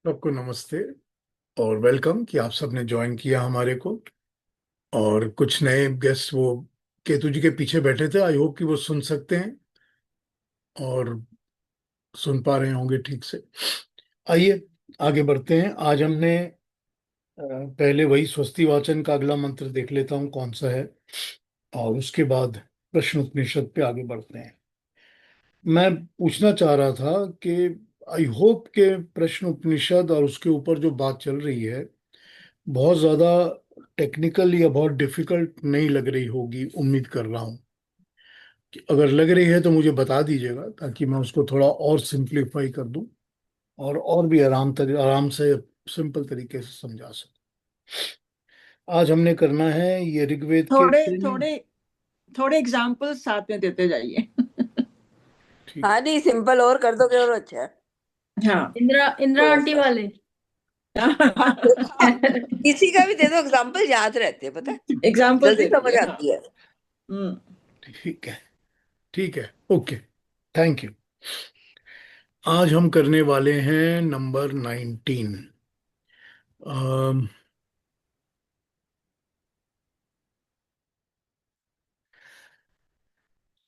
सबको नमस्ते और वेलकम कि आप सबने ज्वाइन किया हमारे को। और कुछ नए गेस्ट वो केतु जी के पीछे बैठे थे। आई होप कि वो सुन सकते हैं और सुन पा रहे होंगे ठीक से। आइए आगे बढ़ते हैं। आज हमने पहले वही स्वस्ति वाचन का अगला मंत्र देख लेता हूँ कौन सा है, और उसके बाद प्रश्न उपनिषद पे आगे बढ़ते हैं। मैं पूछना चाह रहा था कि आई होप के प्रश्न उपनिषद और उसके ऊपर जो बात चल रही है बहुत ज्यादा टेक्निकल या बहुत डिफिकल्ट नहीं लग रही होगी। उम्मीद कर रहा हूँ कि अगर लग रही है तो मुझे बता दीजिएगा ताकि मैं उसको थोड़ा और सिंप्लीफाई कर दूं और भी आराम से सिंपल तरीके से समझा सकूं। आज हमने करना है ये ऋग्वेद के थोड़े 10। थोड़े थोड़े एग्जाम्पल साथ में देते जाइए। ठीक हाँ है। नहीं, सिंपल और कर दो और अच्छा है। हाँ। इंदिरा इंदिरा थोड़ा आंटी सा वाले। किसी का भी दे दो, एग्जाम्पल याद रहते हैं, पता है, एग्जाम्पल जल्दी दे समझ दिए, हाँ। आती है। हम्म। ठीक है। ठीक है। ओके। Thank you. आज हम करने वाले हैं नंबर 19।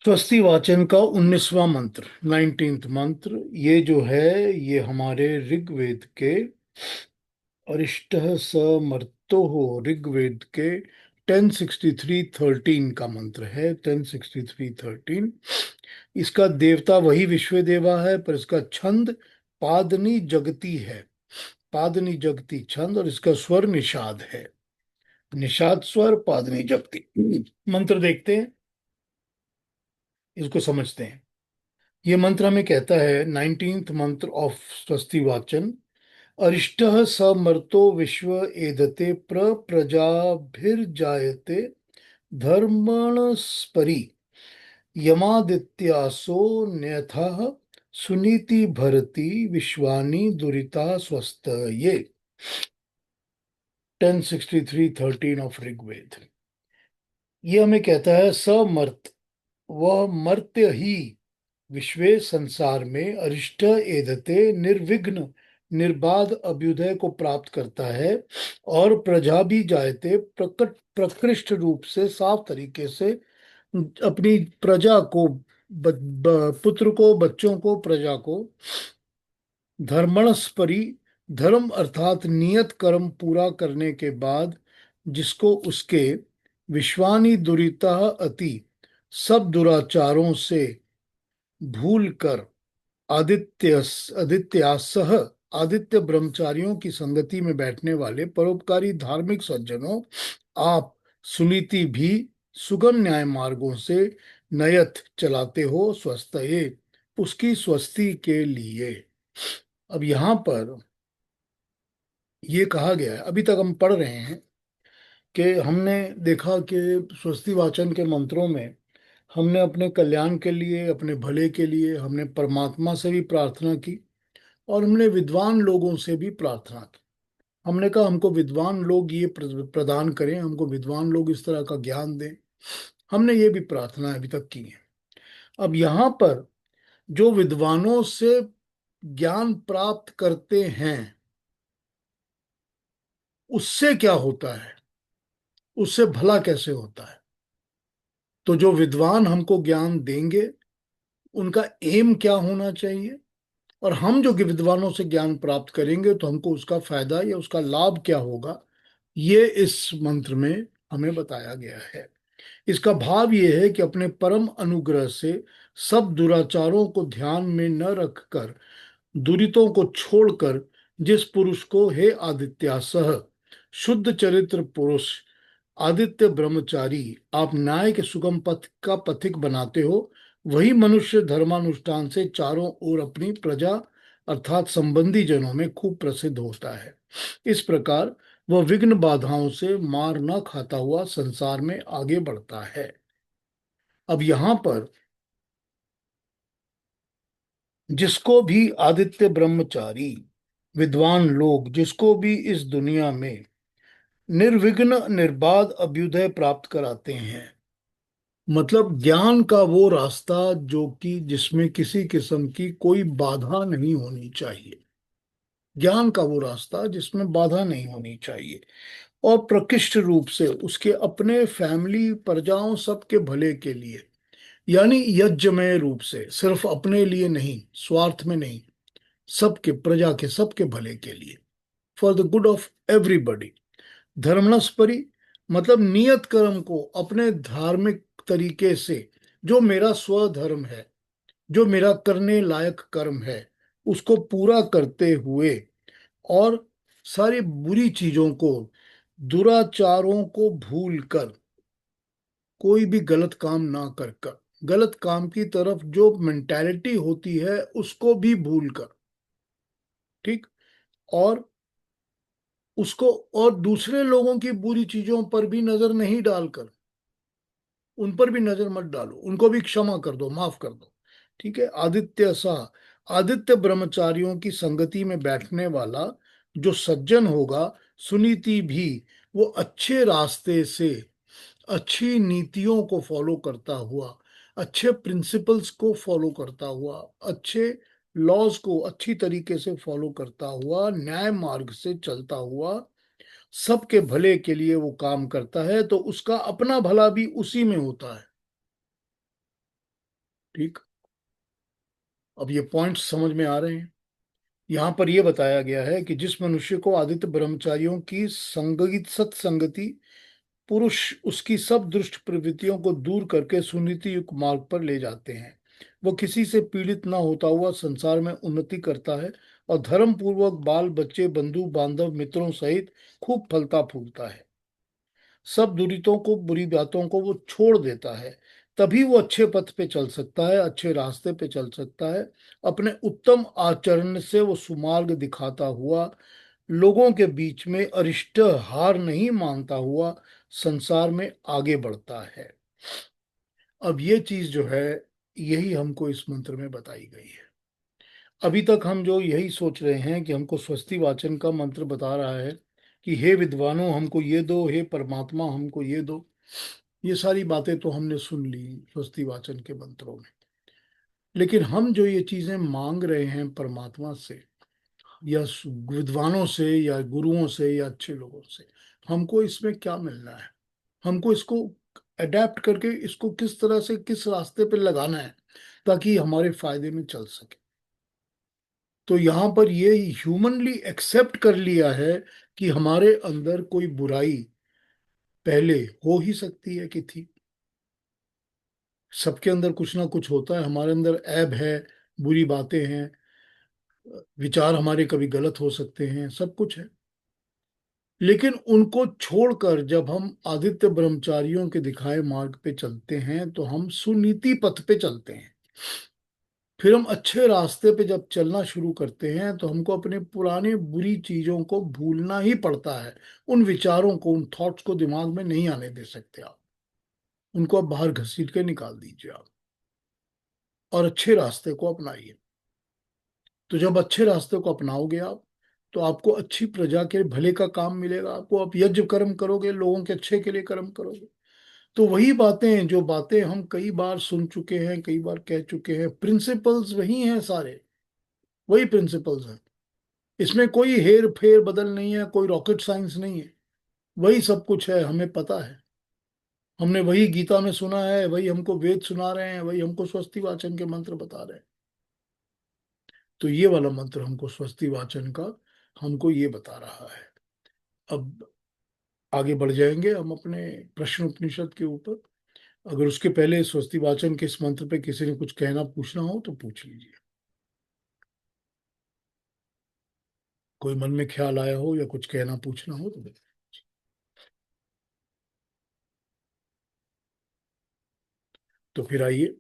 स्वस्ति वाचन का 19वां मंत्र, 19th मंत्र। ये जो है ये हमारे ऋग्वेद के अरिष्टः स मर्तो हो, ऋग्वेद के 1063:13 का मंत्र है। 1063:13। इसका देवता वही विश्व देवा है, पर इसका छंद पादनी जगती है। पादनी जगती छंद, और इसका स्वर निषाद है। निषाद स्वर, पादनी जगती। मंत्र देखते हैं, इसको समझते हैं। ये मंत्र हमें कहता है, 19th मंत्र ऑफ स्वस्ति वाचन। अरिष्टः स मर्तो विश्व एधते प्रजाभिर्जायते धर्मणस्परि यमादित्यासो न्यथः सुनीति भरति विश्वानि दुरिता स्वस्त। ये 1063:13 ऑफ ऋग्वेद। ये हमें कहता है समर्थ, वह मर्त्य ही विश्वे संसार में अरिष्ट एधते निर्विघ्न निर्बाध अभ्युदय को प्राप्त करता है, और प्रजा भी जायते प्रकट प्रकृष्ट रूप से साफ तरीके से अपनी प्रजा को पुत्र को, बच्चों को, प्रजा को धर्मणस्परि, धर्म अर्थात नियत कर्म पूरा करने के बाद जिसको उसके विश्वानी दुरिता अति सब दुराचारों से भूल कर आदित्य आदित्यासह आदित्य ब्रह्मचारियों की संगति में बैठने वाले परोपकारी धार्मिक सज्जनों, आप सुनीति भी सुगम न्याय मार्गों से नयत चलाते हो स्वस्थ ये, उसकी स्वस्ति के लिए। अब यहाँ पर ये कहा गया है, अभी तक हम पढ़ रहे हैं कि हमने देखा कि स्वस्ति वाचन के मंत्रों में हमने अपने कल्याण के लिए, अपने भले के लिए हमने परमात्मा से भी प्रार्थना की, और हमने विद्वान लोगों से भी प्रार्थना की। हमने कहा हमको विद्वान लोग ये प्रदान करें, हमको विद्वान लोग इस तरह का ज्ञान दें। हमने ये भी प्रार्थना अभी तक की है। अब यहाँ पर जो विद्वानों से ज्ञान प्राप्त करते हैं उससे क्या होता है, उससे भला कैसे होता है। तो जो विद्वान हमको ज्ञान देंगे उनका एम क्या होना चाहिए, और हम जो कि विद्वानों से ज्ञान प्राप्त करेंगे तो हमको उसका फायदा या उसका लाभ क्या होगा, ये इस मंत्र में हमें बताया गया है। इसका भाव ये है कि अपने परम अनुग्रह से सब दुराचारों को ध्यान में न रखकर, दुरितों को छोड़कर, जिस पुरुष को हे आदित्यासह शुद्ध चरित्र पुरुष आदित्य ब्रह्मचारी आप न्याय के सुगम पथ का पथिक बनाते हो, वही मनुष्य धर्मानुष्ठान से चारों ओर अपनी प्रजा अर्थात संबंधी जनों में खूब प्रसिद्ध होता है। इस प्रकार वह विघ्न बाधाओं से मार न खाता हुआ संसार में आगे बढ़ता है। अब यहाँ पर जिसको भी आदित्य ब्रह्मचारी विद्वान लोग, जिसको भी इस दुनिया में निर्विघ्न निर्बाध अभ्युदय प्राप्त कराते हैं, मतलब ज्ञान का वो रास्ता जो कि जिसमें किसी किस्म की कोई बाधा नहीं होनी चाहिए, ज्ञान का वो रास्ता जिसमें बाधा नहीं होनी चाहिए, और प्रकृष्ट रूप से उसके अपने फैमिली प्रजाओं सबके भले के लिए, यानी यज्ञमय रूप से, सिर्फ अपने लिए नहीं, स्वार्थ में नहीं, सबके प्रजा के सबके भले के लिए, for the good of everybody. धर्मणस्परि मतलब नियत कर्म को अपने धार्मिक तरीके से, जो मेरा स्वधर्म है, जो मेरा करने लायक कर्म है, उसको पूरा करते हुए, और सारी बुरी चीजों को, दुराचारों को भूल कर, कोई भी गलत काम ना कर कर, गलत काम की तरफ जो मेंटालिटी होती है उसको भी भूल कर, ठीक, और उसको, और दूसरे लोगों की बुरी चीजों पर भी नजर नहीं डालकर, उन पर भी नजर मत डालो, उनको भी क्षमा कर दो, माफ कर दो, ठीक है। आदित्य सा, आदित्य ब्रह्मचारियों की संगति में बैठने वाला जो सज्जन होगा, सुनीति भी, वो अच्छे रास्ते से, अच्छी नीतियों को फॉलो करता हुआ, अच्छे प्रिंसिपल्स को फॉलो करता हुआ, अच्छे लॉज को अच्छी तरीके से फॉलो करता हुआ, न्याय मार्ग से चलता हुआ, सबके भले के लिए वो काम करता है, तो उसका अपना भला भी उसी में होता है, ठीक। अब ये पॉइंट्स समझ में आ रहे हैं। यहाँ पर यह बताया गया है कि जिस मनुष्य को आदित्य ब्रह्मचारियों की संगति, सत्संगति, पुरुष उसकी सब दुष्ट प्रवृत्तियों को दूर करके सुनीति युक्त मार्ग पर ले जाते हैं, वो किसी से पीड़ित न होता हुआ संसार में उन्नति करता है, और धर्म पूर्वक बाल बच्चे बंधु बांधव मित्रों सहित खूब फलता फूलता है। सब दुरितों को, बुरी बातों को वो छोड़ देता है, तभी वो अच्छे पथ पे चल सकता है, अच्छे रास्ते पे चल सकता है। अपने उत्तम आचरण से वो सुमार्ग दिखाता हुआ, लोगों के बीच में अरिष्ट हार नहीं मानता हुआ संसार में आगे बढ़ता है। अब ये चीज जो है, यही हमको इस मंत्र में बताई गई है। अभी तक हम जो यही सोच रहे हैं कि हमको स्वस्ति वाचन का मंत्र बता रहा है कि हे विद्वानों हमको ये दो, हे परमात्मा हमको ये दो, ये सारी बातें तो हमने सुन ली स्वस्ति वाचन के मंत्रों में। लेकिन हम जो ये चीजें मांग रहे हैं परमात्मा से, या विद्वानों से, या गुरुओं से, या अच्छे लोगों से, हमको इसमें क्या मिलना है, हमको इसको अडेप्ट करके इसको किस तरह से, किस रास्ते पे लगाना है ताकि हमारे फायदे में चल सके। तो यहाँ पर ये ह्यूमनली एक्सेप्ट कर लिया है कि हमारे अंदर कोई बुराई पहले हो ही सकती है कि थी। सबके अंदर कुछ ना कुछ होता है, हमारे अंदर ऐब है, बुरी बातें हैं, विचार हमारे कभी गलत हो सकते हैं, सब कुछ है। लेकिन उनको छोड़कर जब हम आदित्य ब्रह्मचारियों के दिखाए मार्ग पे चलते हैं, तो हम सुनीति पथ पे चलते हैं। फिर हम अच्छे रास्ते पे जब चलना शुरू करते हैं, तो हमको अपने पुराने बुरी चीजों को भूलना ही पड़ता है। उन विचारों को, उन थॉट्स को दिमाग में नहीं आने दे सकते आप, उनको आप बाहर घसीट के निकाल दीजिए आप, और अच्छे रास्ते को अपनाइए। तो जब अच्छे रास्ते को अपनाओगे आप, तो आपको अच्छी प्रजा के भले का काम मिलेगा आपको। आप यज्ञ कर्म करोगे, लोगों के अच्छे के लिए कर्म करोगे। तो वही बातें, जो बातें हम कई बार सुन चुके हैं, कई बार कह चुके हैं, प्रिंसिपल्स वही हैं सारे, वही प्रिंसिपल्स हैं। इसमें कोई हेर फेर बदल नहीं है, कोई रॉकेट साइंस नहीं है, वही सब कुछ है, हमें पता है। हमने वही गीता में सुना है, वही हमको वेद सुना रहे हैं, वही हमको स्वस्ति वाचन के मंत्र बता रहे हैं। तो ये वाला मंत्र हमको स्वस्ति वाचन का हमको ये बता रहा है। अब आगे बढ़ जाएंगे हम अपने प्रश्न उपनिषद के ऊपर। अगर उसके पहले स्वस्ति वाचन के इस मंत्र पे किसी ने कुछ कहना पूछना हो तो पूछ लीजिए। कोई मन में ख्याल आया हो या कुछ कहना पूछना हो तो बताइए। तो फिर आइए,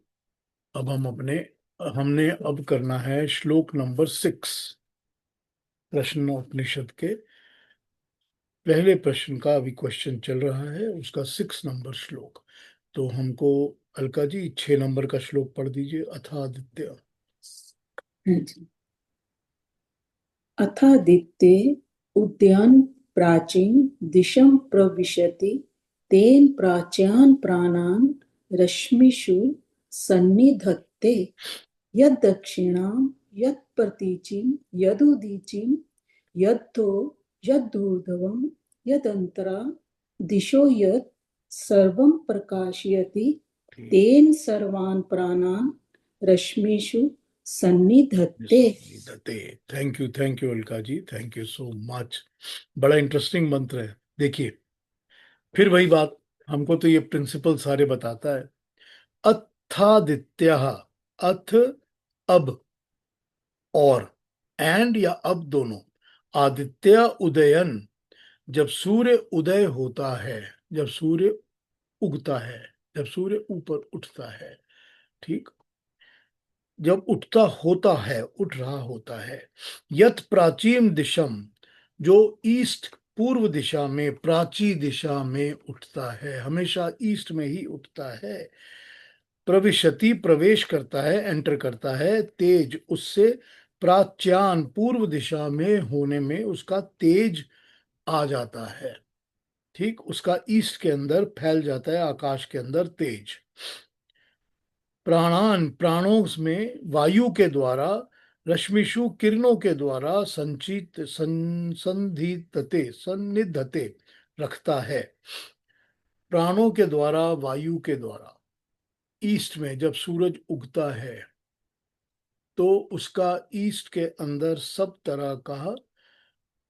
अब हम अपने, हमने अब करना है श्लोक नंबर 6, प्रश्न उपनिषद के पहले प्रश्न का अभी क्वेश्चन चल रहा है, उसका 6 नंबर श्लोक। तो हमको अलका जी 6 नंबर का श्लोक पढ़ दीजिए। अथादित्य। अथादित्ये उदयन प्राचीन दिशं प्रविशति तेन प्राच्यान् प्राणान् रश्मिषु सन्निधत्ते यद्दक्षिणां यत्प्रतीचिं यदुदीचिं यद्धो यद्धूर्ध्वं यदन्तरा दिशो यत् सर्वं प्रकाशयति तेन सर्वान् प्राणान् रश्मिषु सन्निधत्ते। Thank you Alka ji, thank you so much. बड़ा इंटरेस्टिंग मंत्र है। देखिए, फिर वही बात, हमको तो ये प्रिंसिपल सारे बताता है। अथादित्य, अथ अब, और एंड या अब दोनों। आदित्य उदयन, जब सूर्य उदय होता है, जब सूर्य उगता है, जब सूर्य ऊपर उठता है, ठीक, जब उठता होता है, उठ रहा होता है। यत प्राचीन दिशम, जो ईस्ट पूर्व दिशा में, प्राची दिशा में उठता है, हमेशा ईस्ट में ही उठता है। प्रविशति, प्रवेश करता है, एंटर करता है। तेज, उससे प्राच्यान, पूर्व दिशा में होने में उसका तेज आ जाता है, ठीक, उसका ईस्ट के अंदर फैल जाता है, आकाश के अंदर तेज। प्राणान, प्राणों में वायु के द्वारा, रश्मिषु, किरणों के द्वारा, संचित संधितते, सन्निधते, रखता है। प्राणों के द्वारा, वायु के द्वारा, ईस्ट में जब सूरज उगता है तो उसका ईस्ट के अंदर सब तरह का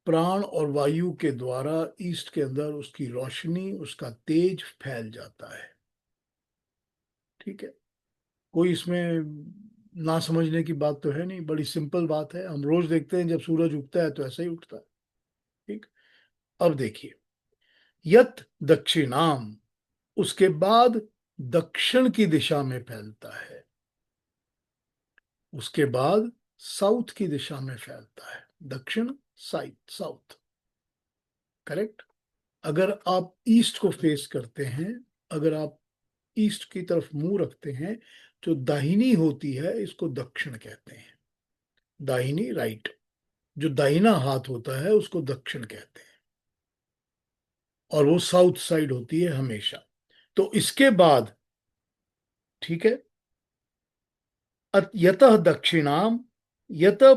प्राण और वायु के द्वारा ईस्ट के अंदर उसकी रोशनी, उसका तेज फैल जाता है, ठीक है। कोई इसमें ना समझने की बात तो है नहीं, बड़ी सिंपल बात है। हम रोज देखते हैं जब सूरज उगता है तो ऐसा ही उगता है, ठीक। अब देखिए, यत दक्षिणाम, उसके बाद दक्षिण की दिशा में फैलता है, उसके बाद साउथ की दिशा में फैलता है। दक्षिण, साउथ, करेक्ट। अगर आप ईस्ट को फेस करते हैं, अगर आप ईस्ट की तरफ मुंह रखते हैं, जो दाहिनी होती है इसको दक्षिण कहते हैं। दाहिनी, राइट, जो दाहिना हाथ होता है उसको दक्षिण कहते हैं, और वो साउथ साइड होती है हमेशा। तो इसके बाद, ठीक है, यतः दक्षिणाम, यतः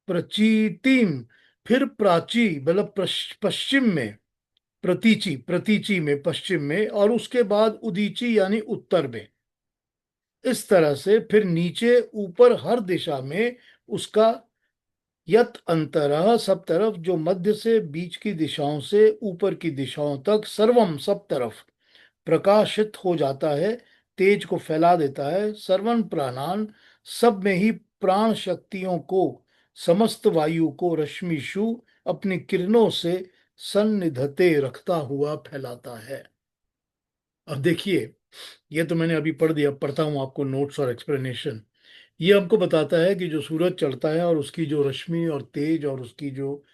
प्रचीतिम, फिर प्राची मतलब पश्चिम में, प्रतीची, प्रतीची में पश्चिम में, और उसके बाद उदीची यानी उत्तर में। इस तरह से फिर नीचे ऊपर हर दिशा में उसका यत अंतरः, सब तरफ, जो मध्य से बीच की दिशाओं से ऊपर की दिशाओं तक, सर्वम, सब तरफ, प्रकाशित हो जाता है, तेज को फैला देता है। सर्वन प्राणान, सब में ही प्राण शक्तियों को, समस्त वायु को, रश्मिषु, अपनी किरणों से, सन्निधते, रखता हुआ फैलाता है। अब देखिए, ये तो मैंने अभी पढ़ दिया, पढ़ता हूं आपको नोट्स और एक्सप्लेनेशन। ये हमको बताता है कि जो सूरज चढ़ता है और उसकी जो रश्मि और तेज और उसकी जो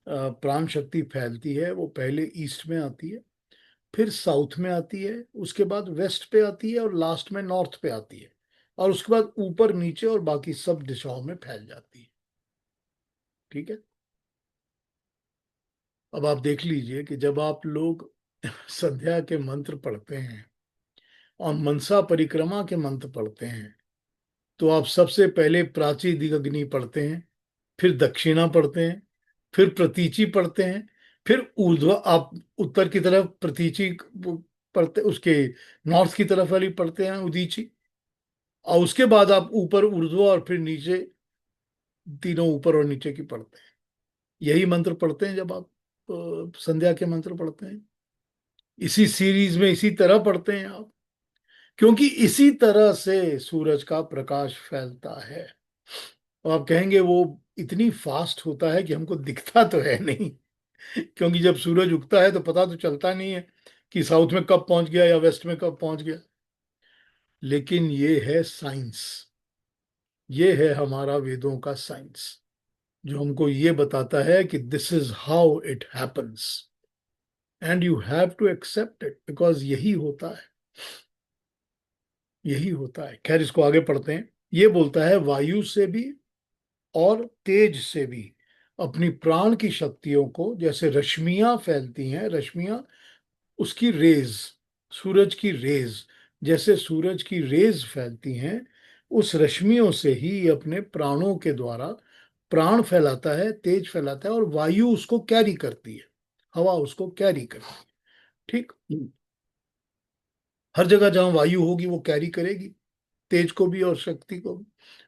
प्राण शक्ति फैलती है, वो पहले ईस्ट में आती है, फिर साउथ में आती है, उसके बाद वेस्ट पे आती है, और लास्ट में नॉर्थ पे आती है, और उसके बाद ऊपर, नीचे और बाकी सब दिशाओं में फैल जाती है, ठीक है। अब आप देख लीजिए कि जब आप लोग संध्या के मंत्र पढ़ते हैं और मनसा परिक्रमा के मंत्र पढ़ते हैं, तो आप सबसे पहले प्राची दिगग्नि पढ़ते हैं, फिर दक्षिणा पढ़ते हैं, फिर प्रतीची पढ़ते हैं, फिर ऊर्ध्व, आप उत्तर की तरफ प्रतीची पढ़ते, उसके नॉर्थ की तरफ वाली पढ़ते हैं उदीची, और उसके बाद आप ऊपर ऊर्ध्व और फिर नीचे, तीनों ऊपर और नीचे की पढ़ते हैं। यही मंत्र पढ़ते हैं जब आप संध्या के मंत्र पढ़ते हैं। इसी सीरीज में इसी तरह पढ़ते हैं आप, क्योंकि इसी तरह से सूरज का प्रकाश फैलता है। और आप कहेंगे वो इतनी फास्ट होता है कि हमको दिखता तो है नहीं, क्योंकि जब सूरज उगता है तो पता तो चलता नहीं है कि साउथ में कब पहुंच गया या वेस्ट में कब पहुंच गया। लेकिन ये है साइंस, ये है हमारा वेदों का साइंस, जो हमको ये बताता है कि this is how it happens, and you have to accept it, because यही होता है, यही होता है। खैर, इसको आगे पढ़ते हैं। ये बोलता है, वायु से भी और तेज से भी अपनी प्राण की शक्तियों को, जैसे रश्मियां फैलती हैं, रश्मियां, उसकी रेज, सूरज की रेज, जैसे सूरज की रेज फैलती हैं, उस रश्मियों से ही अपने प्राणों के द्वारा प्राण फैलाता है, तेज फैलाता है, और वायु उसको कैरी करती है, हवा उसको कैरी करती है। ठीक। हर जगह जहां वायु होगी वो कैरी करेगी, तेज को भी और शक्ति को भी।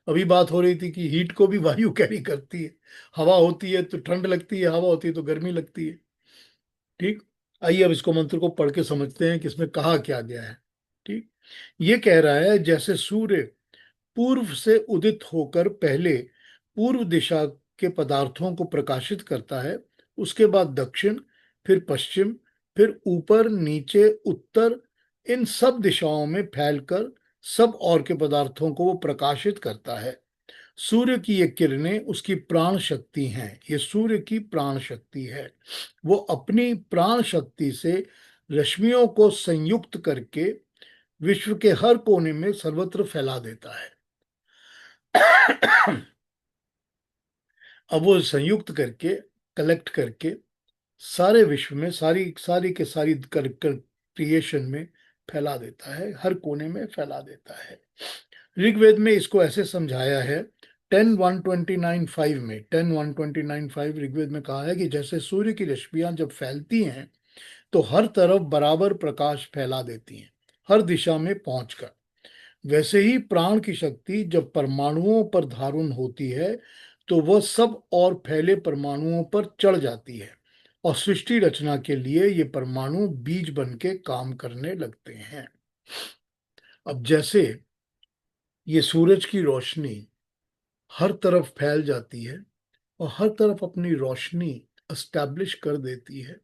अभी बात हो रही थी कि हीट को भी वायु कैरी करती है। हवा होती है तो ठंड लगती है, हवा होती है तो गर्मी लगती है। ठीक। आइए अब इसको मंत्र को पढ़ के समझते हैं कि इसमें कहा क्या गया है। ठीक। ये कह रहा है जैसे सूर्य पूर्व से उदित होकर पहले पूर्व दिशा के पदार्थों को प्रकाशित करता है, उसके बाद दक्षिण, फिर पश्चिम, फिर ऊपर नीचे उत्तर, इन सब दिशाओं में फैलकर सब और के पदार्थों को वो प्रकाशित करता है। सूर्य की ये किरणें उसकी प्राण शक्ति हैं। ये सूर्य की प्राण शक्ति है। वो अपनी प्राण शक्ति से रश्मियों को संयुक्त करके विश्व के हर कोने में सर्वत्र फैला देता है। अब वो संयुक्त करके, कलेक्ट करके सारे विश्व में, सारी सारी के सारी क्रिएशन में फैला देता है, हर कोने में फैला देता है। ऋग्वेद में इसको ऐसे समझाया है 10:129:5 में। 10:129:5 ऋग्वेद में कहा है कि जैसे सूर्य की रश्मियां जब फैलती हैं तो हर तरफ बराबर प्रकाश फैला देती हैं, हर दिशा में पहुंचकर, वैसे ही प्राण की शक्ति जब परमाणुओं पर धारण होती है तो वह सब और फैले परमाणुओं पर चढ़ जाती है, और सृष्टि रचना के लिए ये परमाणु बीज बन के काम करने लगते हैं। अब जैसे ये सूरज की रोशनी हर तरफ फैल जाती है और हर तरफ अपनी रोशनी एस्टैब्लिश कर देती है,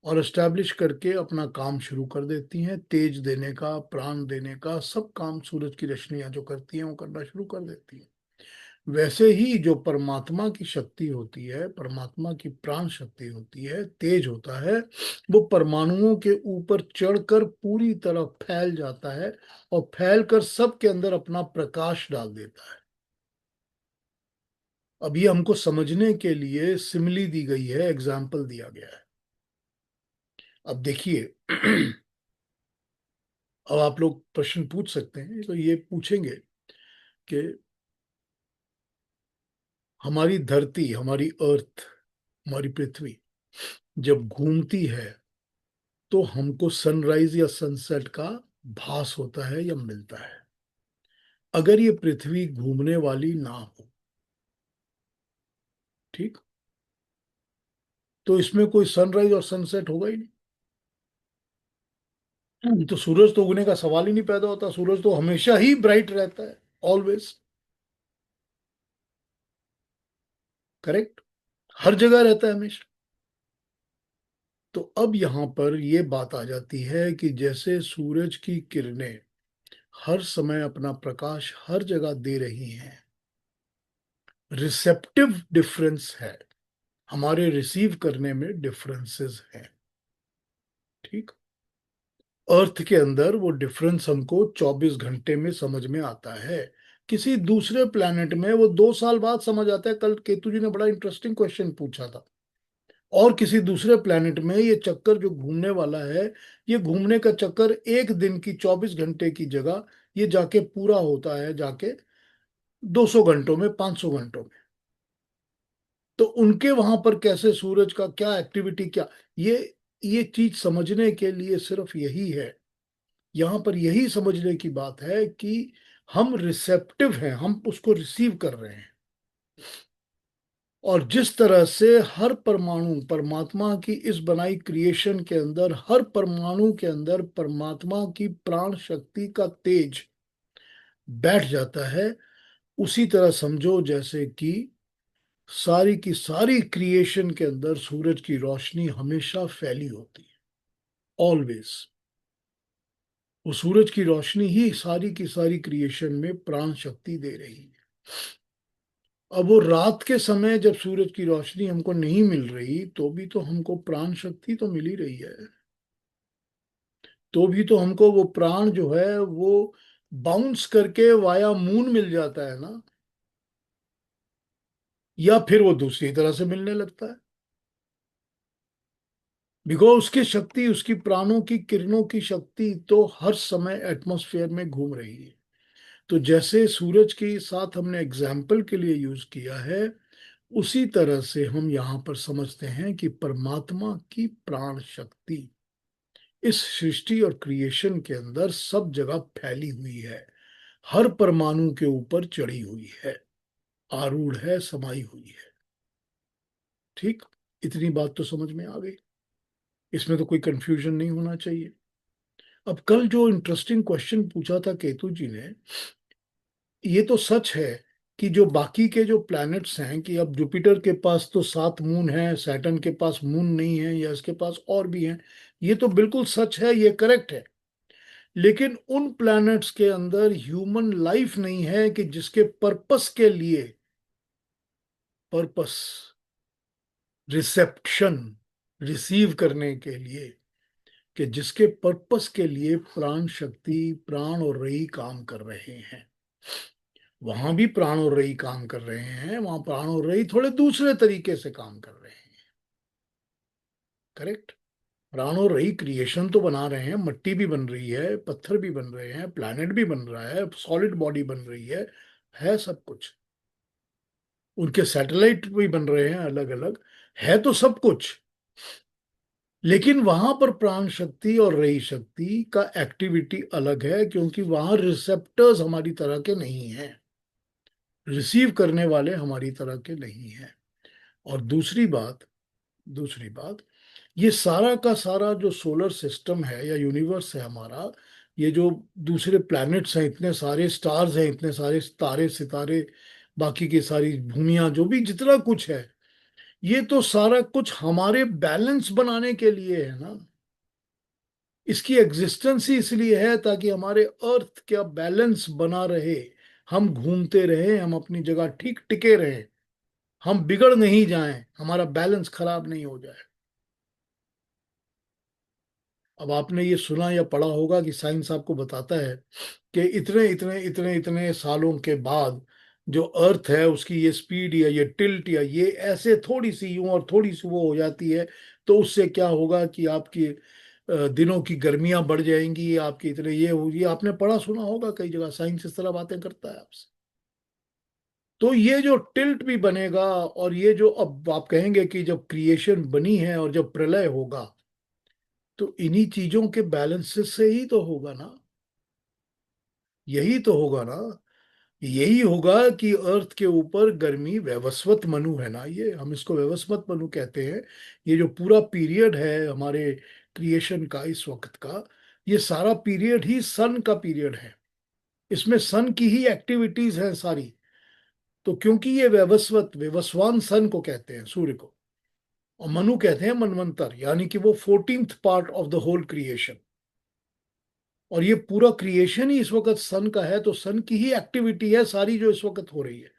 और एस्टैब्लिश करके अपना काम शुरू कर देती हैं, तेज देने का, प्राण देने का, सब काम सूरज की रोशनियां जो करती हैं वो करना शुरू कर देती हैं। वैसे ही जो परमात्मा की शक्ति होती है, परमात्मा की प्राण शक्ति होती है, तेज होता है, वो परमाणुओं के ऊपर चढ़कर पूरी तरह फैल जाता है और फैलकर सबके अंदर अपना प्रकाश डाल देता है। अब ये हमको समझने के लिए सिमिली दी गई है, एग्जाम्पल दिया गया है। अब देखिए अब आप लोग प्रश्न पूछ सकते हैं, तो ये पूछेंगे कि हमारी धरती, हमारी अर्थ, हमारी पृथ्वी जब घूमती है तो हमको सनराइज या सनसेट का भास होता है या मिलता है। अगर ये पृथ्वी घूमने वाली ना हो, ठीक, तो इसमें कोई सनराइज और सनसेट होगा ही नहीं। तो सूरज तो उगने का सवाल ही नहीं पैदा होता। सूरज तो हमेशा ही ब्राइट रहता है, ऑलवेज। करेक्ट। हर जगह रहता है हमेशा। तो अब यहां पर ये बात आ जाती है कि जैसे सूरज की किरणें हर समय अपना प्रकाश हर जगह दे रही हैं, रिसेप्टिव डिफरेंस है, हमारे रिसीव करने में डिफरेंसेस हैं। ठीक। अर्थ के अंदर वो डिफरेंस हमको 24 घंटे में समझ में आता है। किसी दूसरे प्लेनेट में वो 2 साल बाद समझ आता है। कल केतु जी ने बड़ा इंटरेस्टिंग क्वेश्चन पूछा था। और किसी दूसरे प्लेनेट में ये चक्कर जो घूमने वाला है, ये घूमने का चक्कर एक दिन की 24 घंटे की जगह ये जाके पूरा होता है जाके 200 घंटों में, 500 घंटों में। तो उनके वहां पर कैसे सूरज का क्या एक्टिविटी, क्या ये चीज समझने के लिए सिर्फ यही है, यहां पर यही समझने की बात है कि हम रिसेप्टिव हैं, हम उसको रिसीव कर रहे हैं। और जिस तरह से हर परमाणु परमात्मा की इस बनाई क्रिएशन के अंदर, हर परमाणु के अंदर परमात्मा की प्राण शक्ति का तेज बैठ जाता है, उसी तरह समझो जैसे कि सारी की सारी क्रिएशन के अंदर सूरज की रोशनी हमेशा फैली होती है, ऑलवेज। वो सूरज की रोशनी ही सारी की सारी क्रिएशन में प्राण शक्ति दे रही है। अब वो रात के समय जब सूरज की रोशनी हमको नहीं मिल रही, तो भी तो हमको प्राण शक्ति तो मिल ही रही है। तो भी तो हमको वो प्राण जो है वो बाउंस करके वाया मून मिल जाता है ना, या फिर वो दूसरी तरह से मिलने लगता है। बिकॉज उसकी शक्ति, उसकी प्राणों की किरणों की शक्ति तो हर समय एटमॉस्फेयर में घूम रही है। तो जैसे सूरज के साथ हमने एग्जाम्पल के लिए यूज किया है, उसी तरह से हम यहाँ पर समझते हैं कि परमात्मा की प्राण शक्ति इस सृष्टि और क्रिएशन के अंदर सब जगह फैली हुई है, हर परमाणु के ऊपर चढ़ी हुई है, आरूढ़ है, समाई हुई है। ठीक, इतनी बात तो समझ में आ गई, इसमें तो कोई कंफ्यूजन नहीं होना चाहिए। अब कल जो इंटरेस्टिंग क्वेश्चन पूछा था केतु जी ने, ये तो सच है कि जो बाकी के जो प्लैनेट्स हैं, कि अब जुपिटर के पास तो 7 मून है, सैटर्न के पास मून नहीं है, या इसके पास और भी हैं, ये तो बिल्कुल सच है, ये करेक्ट है। लेकिन उन प्लैनेट्स के अंदर ह्यूमन लाइफ नहीं है कि जिसके पर्पस के लिए, पर्पस, रिसेप्शन, रिसीव करने के लिए, कि जिसके पर्पस के लिए प्राण शक्ति, प्राण और रई काम कर रहे हैं। वहां भी प्राण और रई काम कर रहे हैं, वहां प्राण और रई थोड़े दूसरे तरीके से काम कर रहे हैं। करेक्ट। प्राण और रई क्रिएशन तो बना रहे हैं, मट्टी भी बन रही है, पत्थर भी बन रहे हैं, प्लैनेट भी बन रहा है, सॉलिड बॉडी बन रही है सब कुछ। उनके सैटेलाइट भी बन रहे हैं अलग अलग, है तो सब कुछ। लेकिन वहां पर प्राण शक्ति और रई शक्ति का एक्टिविटी अलग है, क्योंकि वहां रिसेप्टर्स हमारी तरह के नहीं हैं, रिसीव करने वाले हमारी तरह के नहीं हैं। और दूसरी बात, ये सारा का सारा जो सोलर सिस्टम है या यूनिवर्स है हमारा, ये जो दूसरे प्लैनेट्स हैं, इतने सारे स्टार्स हैं, इतने सारे तारे सितारे, बाकी की सारी भूमियां, जो भी जितना कुछ है, ये तो सारा कुछ हमारे बैलेंस बनाने के लिए है ना। इसकी एग्जिस्टेंस ही इसलिए है ताकि हमारे अर्थ का बैलेंस बना रहे, हम घूमते रहे, हम अपनी जगह ठीक टिके रहे, हम बिगड़ नहीं जाएं, हमारा बैलेंस खराब नहीं हो जाए। अब आपने ये सुना या पढ़ा होगा कि साइंस आपको बताता है कि इतने इतने इतने इतने सालों के बाद जो अर्थ है उसकी ये स्पीड या ये टिल्ट या ये ऐसे थोड़ी सी यूं और थोड़ी सी वो हो जाती है, तो उससे क्या होगा कि आपकी दिनों की गर्मियां बढ़ जाएंगी, आपकी इतने ये होगी। आपने पढ़ा सुना होगा कई जगह, साइंस इस तरह बातें करता है आपसे। तो ये जो टिल्ट भी बनेगा, और ये जो अब आप कहेंगे कि जब क्रिएशन बनी है और जब प्रलय होगा, तो इन्हीं चीजों के बैलेंसेस से ही तो होगा ना, यही तो होगा ना। यही होगा कि अर्थ के ऊपर गर्मी, वैवस्वत मनु है ना, ये हम इसको वैवस्वत मनु कहते हैं। ये जो पूरा पीरियड है हमारे क्रिएशन का इस वक्त का, ये सारा पीरियड ही सन का पीरियड है, इसमें सन की ही एक्टिविटीज हैं सारी। तो क्योंकि ये वैवस्वत, वैवस्वान सन को कहते हैं, सूर्य को, और मनु कहते हैं मनवंतर, यानी कि वो 14th part of the whole creation. और ये पूरा क्रिएशन ही इस वक्त सन का है, तो सन की ही एक्टिविटी है सारी जो इस वक्त हो रही है।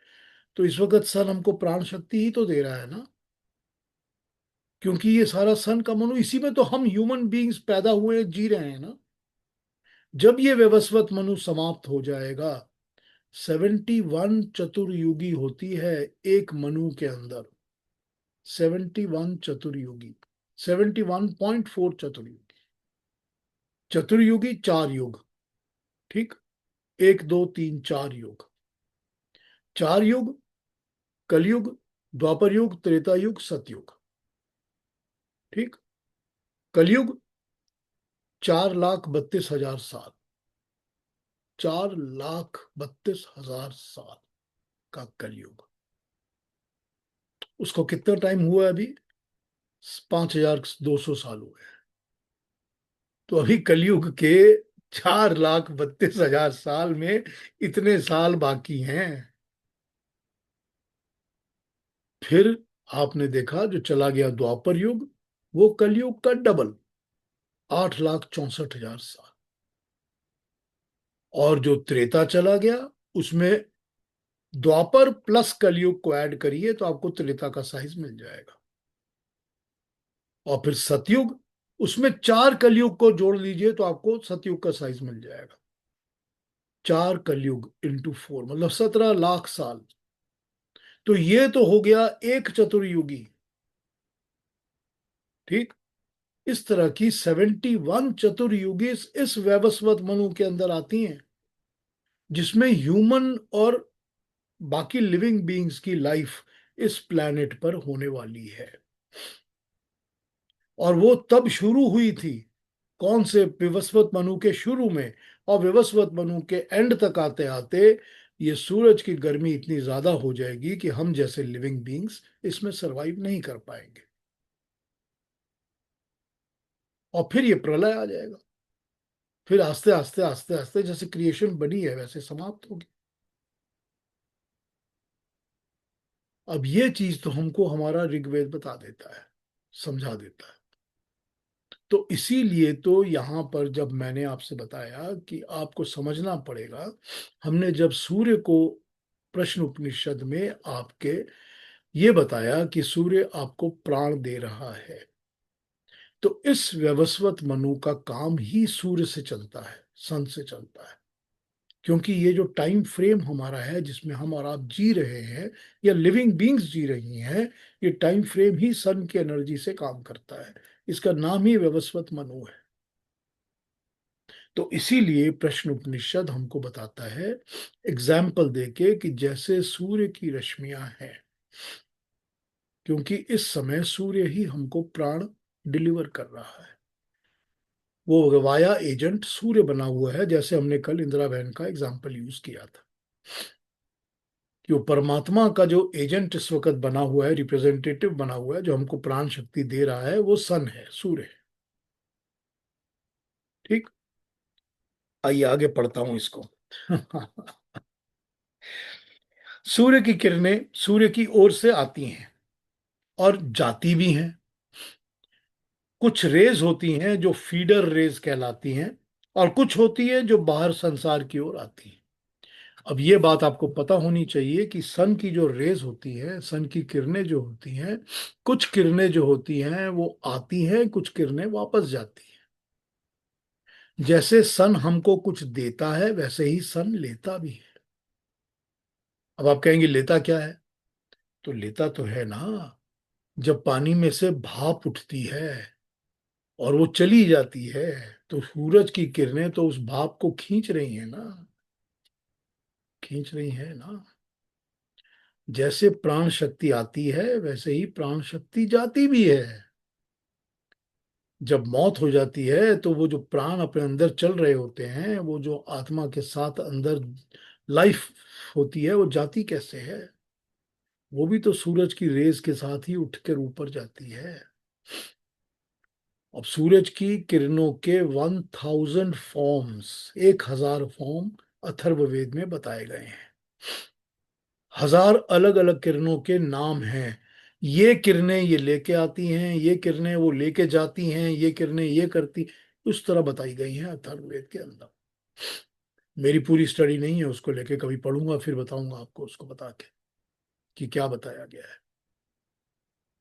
तो इस वक्त सन हमको प्राण शक्ति ही तो दे रहा है ना, क्योंकि ये सारा सन का मनु, इसी में तो हम ह्यूमन बीइंग्स पैदा हुए जी रहे हैं ना। जब ये व्यवस्वत मनु समाप्त हो जाएगा, 71 चतुर्युगी होती है एक मनु के अंदर, 71 चतुर्युगी, 71.4 चतुर्युगी। चतुर्युगी 4 युग, ठीक, 1 2 3 4 युग, 4 युग, कलयुग, द्वापर युग, त्रेता युग, सतयुग। ठीक, कलयुग 4,32,000 साल, 4,32,000 साल का कलयुग। उसको कितना टाइम हुआ है अभी? 5,200 साल हुए हैं। तो अभी कलयुग के 4,32,000 साल में इतने साल बाकी हैं। फिर आपने देखा जो चला गया द्वापर युग, वो कलयुग का डबल, 8,64,000 साल। और जो त्रेता चला गया, उसमें द्वापर प्लस कलयुग को ऐड करिए तो आपको त्रेता का साइज मिल जाएगा। और फिर सतयुग, उसमें 4 कलयुग को जोड़ लीजिए तो आपको सतयुग का साइज मिल जाएगा। 4 कलयुग इंटू 4 मतलब 17 लाख साल। तो ये तो हो गया एक चतुर्युगी। ठीक, इस तरह की 71 चतुर्युगी इस वैवस्वत मनु के अंदर आती हैं। जिसमें ह्यूमन और बाकी लिविंग बीइंग्स की लाइफ इस प्लैनेट पर होने वाली है। और वो तब शुरू हुई थी, कौन से, विवस्वत मनु के शुरू में, और विवस्वत मनु के एंड तक आते आते ये सूरज की गर्मी इतनी ज्यादा हो जाएगी कि हम जैसे लिविंग बीइंग्स इसमें सरवाइव नहीं कर पाएंगे, और फिर ये प्रलय आ जाएगा। फिर आस्ते आस्ते आस्ते आस्ते जैसे क्रिएशन बनी है वैसे समाप्त होगी। अब ये चीज तो हमको हमारा ऋग्वेद बता देता है, समझा देता है। तो इसीलिए तो यहां पर जब मैंने आपसे बताया कि आपको समझना पड़ेगा, हमने जब सूर्य को प्रश्न उपनिषद में आपके ये बताया कि सूर्य आपको प्राण दे रहा है, तो इस व्यवस्वत मनु का काम ही सूर्य से चलता है, सन से चलता है। क्योंकि ये जो टाइम फ्रेम हमारा है जिसमें हम और आप जी रहे हैं, या लिविंग बीइंग्स जी रही हैं, ये टाइम फ्रेम ही सन की एनर्जी से काम करता है। इसका नाम ही व्यवस्वत मनु है। तो इसीलिए प्रश्न उपनिषद हमको बताता है एग्जाम्पल देके कि जैसे सूर्य की रश्मियां हैं, क्योंकि इस समय सूर्य ही हमको प्राण डिलीवर कर रहा है, वो वाया एजेंट सूर्य बना हुआ है। जैसे हमने कल इंदिरा बहन का एग्जाम्पल यूज किया था कि वो परमात्मा का जो एजेंट इस वक्त बना हुआ है, रिप्रेजेंटेटिव बना हुआ है, जो हमको प्राण शक्ति दे रहा है, वो सन है, सूर्य है। ठीक, आइए आगे पढ़ता हूं इसको। सूर्य की किरणें सूर्य की ओर से आती हैं और जाती भी हैं। कुछ रेज होती हैं जो फीडर रेज कहलाती हैं, और कुछ होती है जो बाहर संसार की ओर आती है। अब ये बात आपको पता होनी चाहिए कि सन की जो रेज होती है, सन की किरणें जो होती हैं, कुछ किरणें जो होती हैं वो आती हैं, कुछ किरणें वापस जाती हैं। जैसे सन हमको कुछ देता है वैसे ही सन लेता भी है। अब आप कहेंगे लेता क्या है? तो लेता तो है ना, जब पानी में से भाप उठती है और वो चली जाती है, तो सूरज की किरणें तो उस भाप को खींच रही हैं ना, खींच रही हैं ना। जैसे प्राण शक्ति आती है वैसे ही प्राण शक्ति जाती भी है। जब मौत हो जाती है तो वो जो प्राण अपने अंदर चल रहे होते हैं, वो जो आत्मा के साथ अंदर लाइफ होती है, वो जाती कैसे है? वो भी तो सूरज की रेस के साथ ही उठकर ऊपर जाती है। अब सूरज की किरणों के 1000 फॉर्म्स, 1000 फॉर्म अथर्ववेद में बताए गए हैं। 1000 अलग अलग किरणों के नाम हैं। ये किरणें ये लेके आती हैं, ये किरणें वो लेके जाती हैं, ये किरणें ये करती, उस तरह बताई गई हैं अथर्ववेद के अंदर। मेरी पूरी स्टडी नहीं है, उसको लेके कभी पढ़ूंगा फिर बताऊंगा आपको उसको बता के कि क्या बताया गया है।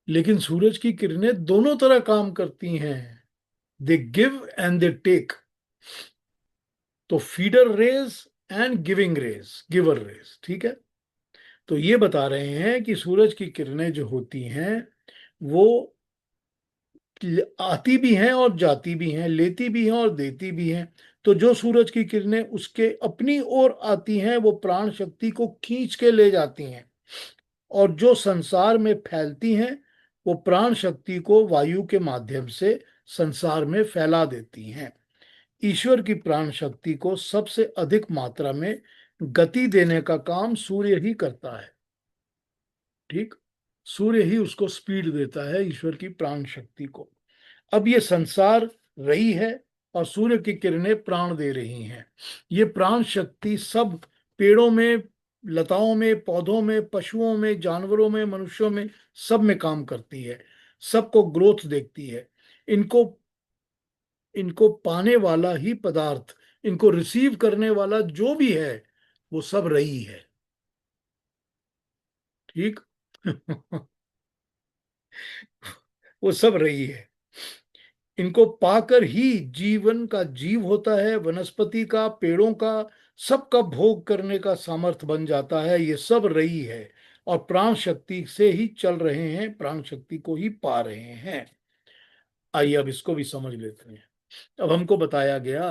लेकिन सूरज की किरणें दोनों तरह काम करती हैं, they give and they take. तो feeder rays and giving rays, giver rays, ठीक है। तो ये बता रहे हैं कि सूरज की किरणें जो होती हैं वो आती भी हैं और जाती भी हैं, लेती भी हैं और देती भी हैं। तो जो सूरज की किरणें उसके अपनी ओर आती हैं वो प्राण शक्ति को खींच के ले जाती हैं, और जो संसार में फैलती हैं वो प्राण शक्ति को वायु के माध्यम से संसार में फैला देती हैं। ईश्वर की प्राण शक्ति को सबसे अधिक मात्रा में गति देने का काम सूर्य ही करता है। ठीक, सूर्य ही उसको स्पीड देता है, ईश्वर की प्राण शक्ति को। अब ये संसार रही है और सूर्य की किरणें प्राण दे रही हैं। ये प्राण शक्ति सब पेड़ों में, लताओं में, पौधों में, पशुओं में, जानवरों में, मनुष्यों में, सब में काम करती है। सबको ग्रोथ देखती है। इनको इनको पाने वाला ही पदार्थ, इनको रिसीव करने वाला जो भी है, वो सब रही है। ठीक। वो सब रही है। इनको पाकर ही जीवन का जीव होता है, वनस्पति का, पेड़ों का, सबका भोग करने का सामर्थ्य बन जाता है। ये सब रही है और प्राण शक्ति से ही चल रहे हैं, प्राण शक्ति को ही पा रहे हैं। आइए अब इसको भी समझ लेते हैं। अब हमको बताया गया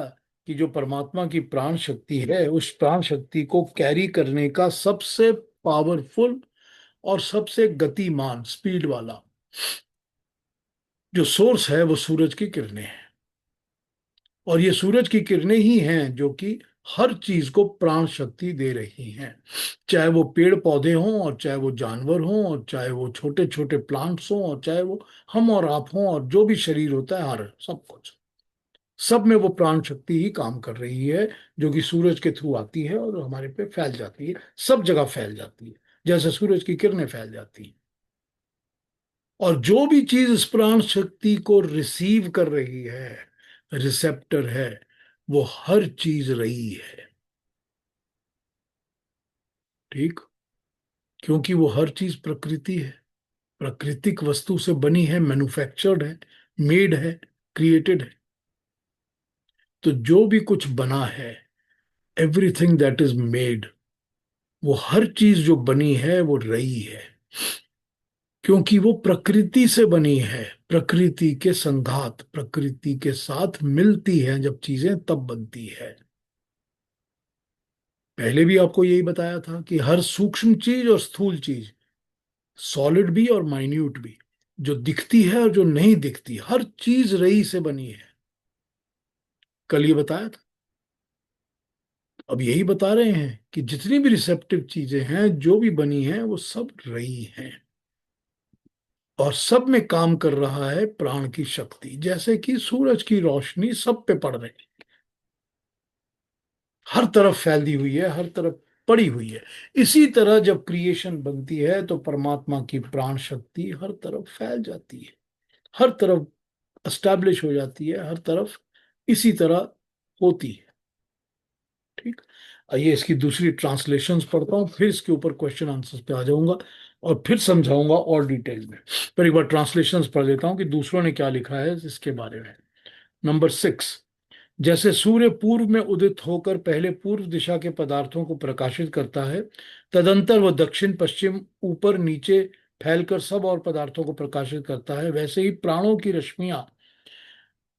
कि जो परमात्मा की प्राण शक्ति है, उस प्राण शक्ति को कैरी करने का सबसे पावरफुल और सबसे गतिमान स्पीड वाला जो सोर्स है वो सूरज की किरणें हैं। और ये सूरज की किरणें ही हैं जो कि हर चीज को प्राण शक्ति दे रही हैं, चाहे वो पेड़ पौधे हों, और चाहे वो जानवर हों, और चाहे वो छोटे छोटे प्लांट्स हों, और चाहे वो हम और आप हों, और जो भी शरीर होता है, हर सब कुछ, सब में वो प्राण शक्ति ही काम कर रही है, जो कि सूरज के थ्रू आती है और हमारे पे फैल जाती है, सब जगह फैल जाती है, जैसे सूरज की किरणें फैल जाती हैं। और जो भी चीज इस प्राण शक्ति को रिसीव कर रही है, रिसेप्टर है, वो हर चीज रही है। ठीक, क्योंकि वो हर चीज प्रकृति है, प्राकृतिक वस्तु से बनी है, मैन्युफैक्चर्ड है, मेड है, क्रिएटेड है। तो जो भी कुछ बना है, एवरीथिंग दैट इज मेड, वो हर चीज जो बनी है वो रही है, क्योंकि वो प्रकृति से बनी है, प्रकृति के संघात, प्रकृति के साथ मिलती है जब चीजें, तब बनती है। पहले भी आपको यही बताया था कि हर सूक्ष्म चीज और स्थूल चीज, सॉलिड भी और माइन्यूट भी, जो दिखती है और जो नहीं दिखती, हर चीज रई से बनी है। कल ये बताया था। अब यही बता रहे हैं कि जितनी भी रिसेप्टिव चीजें हैं, जो भी बनी हैं, वो सब रई हैं, और सब में काम कर रहा है प्राण की शक्ति, जैसे कि सूरज की रोशनी सब पे पड़ रही है, हर तरफ फैली हुई है, हर तरफ पड़ी हुई है। इसी तरह जब क्रिएशन बनती है तो परमात्मा की प्राण शक्ति हर तरफ फैल जाती है, हर तरफ एस्टैब्लिश हो जाती है, हर तरफ इसी तरह होती है। ठीक, आइए इसकी दूसरी ट्रांसलेशंस पढ़ता हूँ, फिर इसके ऊपर क्वेश्चन आंसर्स पे आ जाऊंगा और फिर समझाऊंगा और डिटेल में। पर एक बार ट्रांसलेशंस पढ़ लेता हूँ कि दूसरों ने क्या लिखा है इसके बारे में। नंबर 6, जैसे सूर्य पूर्व में उदित होकर पहले पूर्व दिशा के पदार्थों को प्रकाशित करता है, तदंतर वह दक्षिण पश्चिम ऊपर नीचे फैलकर सब और पदार्थों को प्रकाशित करता है, वैसे ही प्राणों की रश्मियां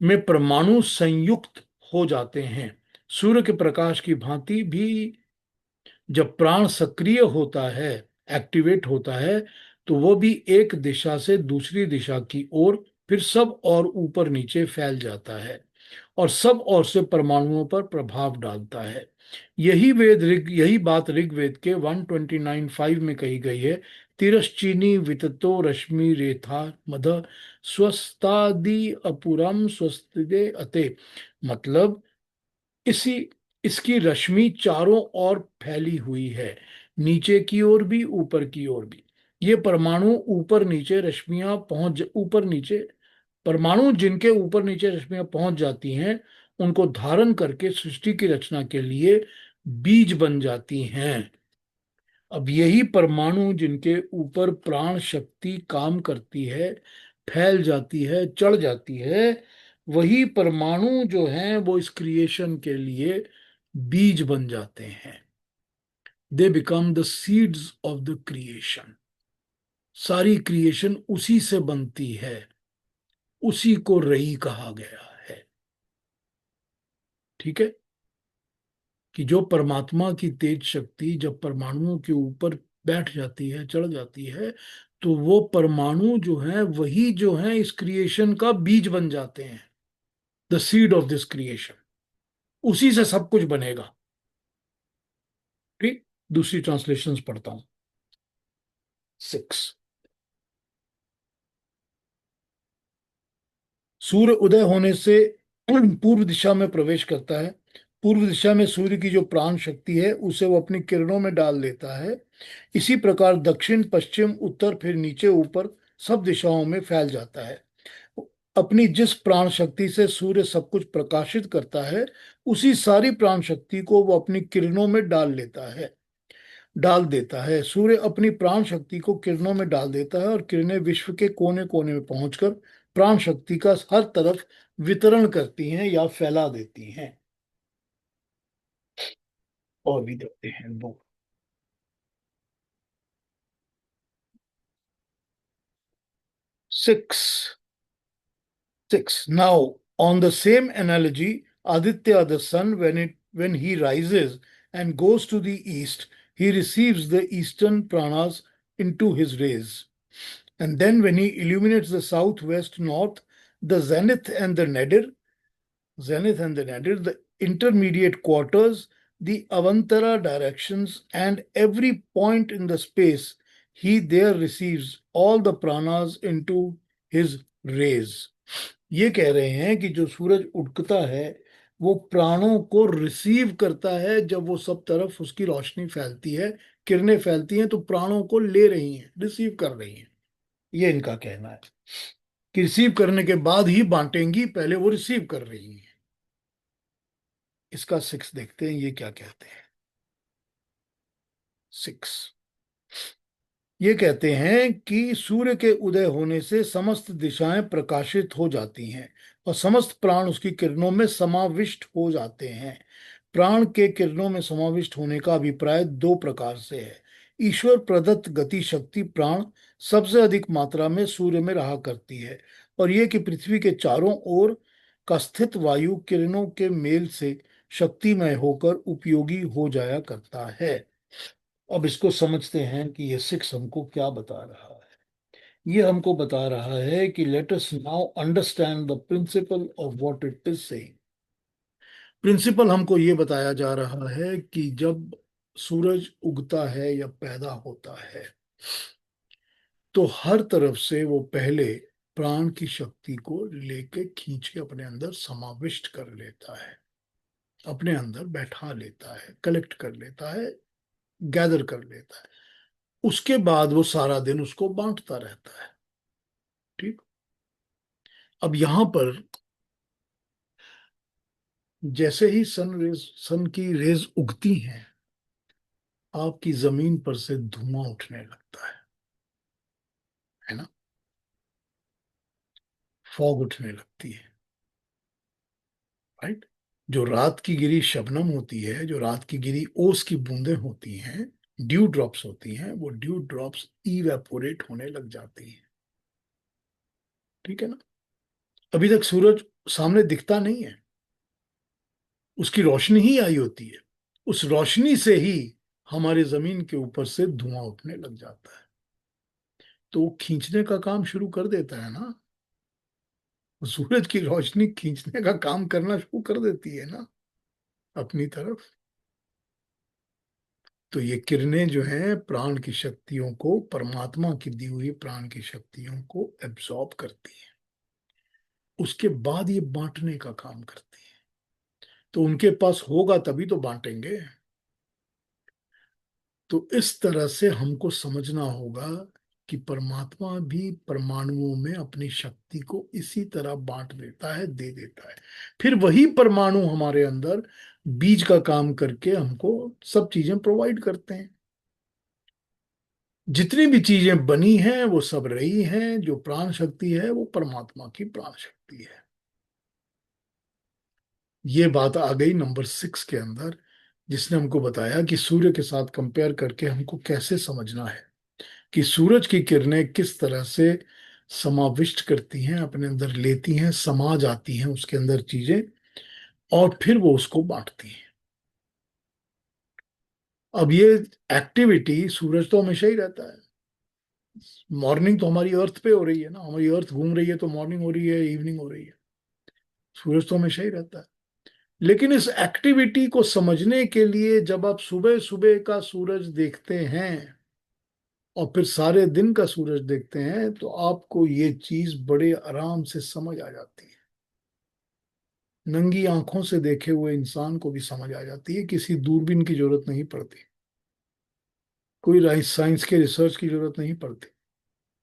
में परमाणु संयुक्त हो जाते हैं। सूर्य के प्रकाश की भांति भी जब प्राण सक्रिय होता है, एक्टिवेट होता है, तो वो भी एक दिशा से दूसरी दिशा की ओर, फिर सब और ऊपर नीचे फैल जाता है, और सब ओर से परमाणुओं पर प्रभाव डालता है। यही बात ऋग्वेद के 129:5 में कही गई है। तिरश्चीनी विततो रश्मि रेथा मध स्वस्तादि अपुरम स्वस्तिदे अते। मतलब इसी इसकी रश्मि चारों ओर फैली हुई है, नीचे की ओर भी, ऊपर की ओर भी। ये परमाणु ऊपर नीचे रश्मियां पहुंच ऊपर नीचे परमाणु जिनके ऊपर नीचे रश्मियां पहुंच जाती हैं, उनको धारण करके सृष्टि की रचना के लिए बीज बन जाती हैं। अब यही परमाणु जिनके ऊपर प्राण शक्ति काम करती है, फैल जाती है, चढ़ जाती है, वही परमाणु जो हैं वो इस क्रिएशन के लिए बीज बन जाते हैं। They become the seeds of the creation. सारी क्रिएशन उसी से बनती है, उसी को रई कहा गया है। ठीक है, कि जो परमात्मा की तेज शक्ति जब परमाणुओं के ऊपर बैठ जाती है, चढ़ जाती है, तो वो परमाणु जो है वही जो है इस क्रिएशन का बीज बन जाते हैं, the seed of this creation. उसी से सब कुछ बनेगा। ठीक, दूसरी ट्रांसलेशंस पढ़ता हूं। 6, सूर्य उदय होने से पूर्व दिशा में प्रवेश करता है। पूर्व दिशा में सूर्य की जो प्राण शक्ति है उसे वो अपनी किरणों में डाल लेता है। इसी प्रकार दक्षिण पश्चिम उत्तर फिर नीचे ऊपर सब दिशाओं में फैल जाता है। अपनी जिस प्राण शक्ति से सूर्य सब कुछ प्रकाशित करता है, उसी सारी प्राण शक्ति को वो अपनी किरणों में डाल देता है। सूर्य अपनी प्राण शक्ति को किरणों में डाल देता है, और किरणें विश्व के कोने कोने में पहुंचकर प्राण शक्ति का हर तरफ वितरण करती हैं या फैला देती हैं। और भी देखते हैं वो। 6. Now, on the same analogy, Aditya, the sun, when he rises and goes to the east, he receives the eastern pranas into his rays. And then when he illuminates the south, west, north, the zenith and the nadir, the intermediate quarters, the avantara directions, and every point in the space, he there receives all the pranas into his rays. ये कह रहे हैं कि जो सूरज उगता है वो प्राणों को रिसीव करता है। जब वो सब तरफ उसकी रोशनी फैलती है, किरणें फैलती हैं, तो प्राणों को ले रही हैं, रिसीव कर रही हैं। ये इनका कहना है कि रिसीव करने के बाद ही बांटेंगी, पहले वो रिसीव कर रही हैं। इसका 6 देखते हैं, ये क्या कहते हैं। 6 ये कहते हैं कि सूर्य के उदय होने से समस्त दिशाएं प्रकाशित हो जाती हैं और समस्त प्राण उसकी किरणों में समाविष्ट हो जाते हैं। प्राण के किरणों में समाविष्ट होने का अभिप्राय 2 प्रकार से है। ईश्वर प्रदत्त गति शक्ति प्राण सबसे अधिक मात्रा में सूर्य में रहा करती है, और यह कि पृथ्वी के चारों ओर का स्थित वायु किरणों के मेल से शक्तिमय होकर उपयोगी हो जाया करता है। अब इसको समझते हैं कि ये 6 हमको क्या बता रहा है। ये हमको बता रहा है कि let us now understand the principle of what it is saying. Principle हमको ये बताया जा रहा है कि जब सूरज उगता है या पैदा होता है तो हर तरफ से वो पहले प्राण की शक्ति को लेके खींच के अपने अंदर समाविष्ट कर लेता है, अपने अंदर बैठा लेता है, कलेक्ट कर लेता है, गैदर कर लेता है। उसके बाद वो सारा दिन उसको बांटता रहता है। ठीक। अब यहां पर जैसे ही सन की रेज उगती हैं, आपकी जमीन पर से धुआं उठने लगता है ना, फॉग उठने लगती है। राइट। जो रात की गिरी शबनम होती है, जो रात की गिरी ओस की बूंदें होती हैं, ड्यू ड्रॉप्स होती हैं, वो ड्यू ड्रॉप्स इवेपोरेट होने लग जाती हैं। ठीक है ना। अभी तक सूरज सामने दिखता नहीं है, उसकी रोशनी ही आई होती है। उस रोशनी से ही हमारे जमीन के ऊपर से धुआं उठने लग जाता है, तो वो खींचने का काम शुरू कर देता है ना। सूरज की रोशनी खींचने का काम करना शुरू कर देती है ना अपनी तरफ। तो ये किरणें जो हैं प्राण की शक्तियों को, परमात्मा की दी हुई प्राण की शक्तियों को एब्जॉर्ब करती हैं, उसके बाद ये बांटने का काम करती है। तो उनके पास होगा तभी तो बांटेंगे। तो इस तरह से हमको समझना होगा कि परमात्मा भी परमाणुओं में अपनी शक्ति को इसी तरह बांट देता है, दे देता है। फिर वही परमाणु हमारे अंदर बीज का काम करके हमको सब चीजें प्रोवाइड करते हैं। जितनी भी चीजें बनी हैं वो सब रही हैं, जो प्राण शक्ति है वो परमात्मा की प्राण शक्ति है। ये बात आ गई नंबर 6 के अंदर, जिसने हमको बताया कि सूर्य के साथ कंपेयर करके हमको कैसे समझना है कि सूरज की किरणें किस तरह से समाविष्ट करती हैं, अपने अंदर लेती हैं, समा जाती हैं उसके अंदर चीजें, और फिर वो उसको बांटती हैं। अब ये एक्टिविटी, सूरज तो हमेशा ही रहता है। मॉर्निंग तो हमारी अर्थ पे हो रही है ना, हमारी अर्थ घूम रही है तो मॉर्निंग हो रही है, इवनिंग हो रही है। सूरज तो हमेशा ही रहता है। लेकिन इस एक्टिविटी को समझने के लिए जब आप सुबह सुबह का सूरज देखते हैं और फिर सारे दिन का सूरज देखते हैं तो आपको ये चीज बड़े आराम से समझ आ जाती है। नंगी आंखों से देखे हुए इंसान को भी समझ आ जाती है, किसी दूरबीन की जरूरत नहीं पड़ती, कोई साइंस के रिसर्च की जरूरत नहीं पड़ती।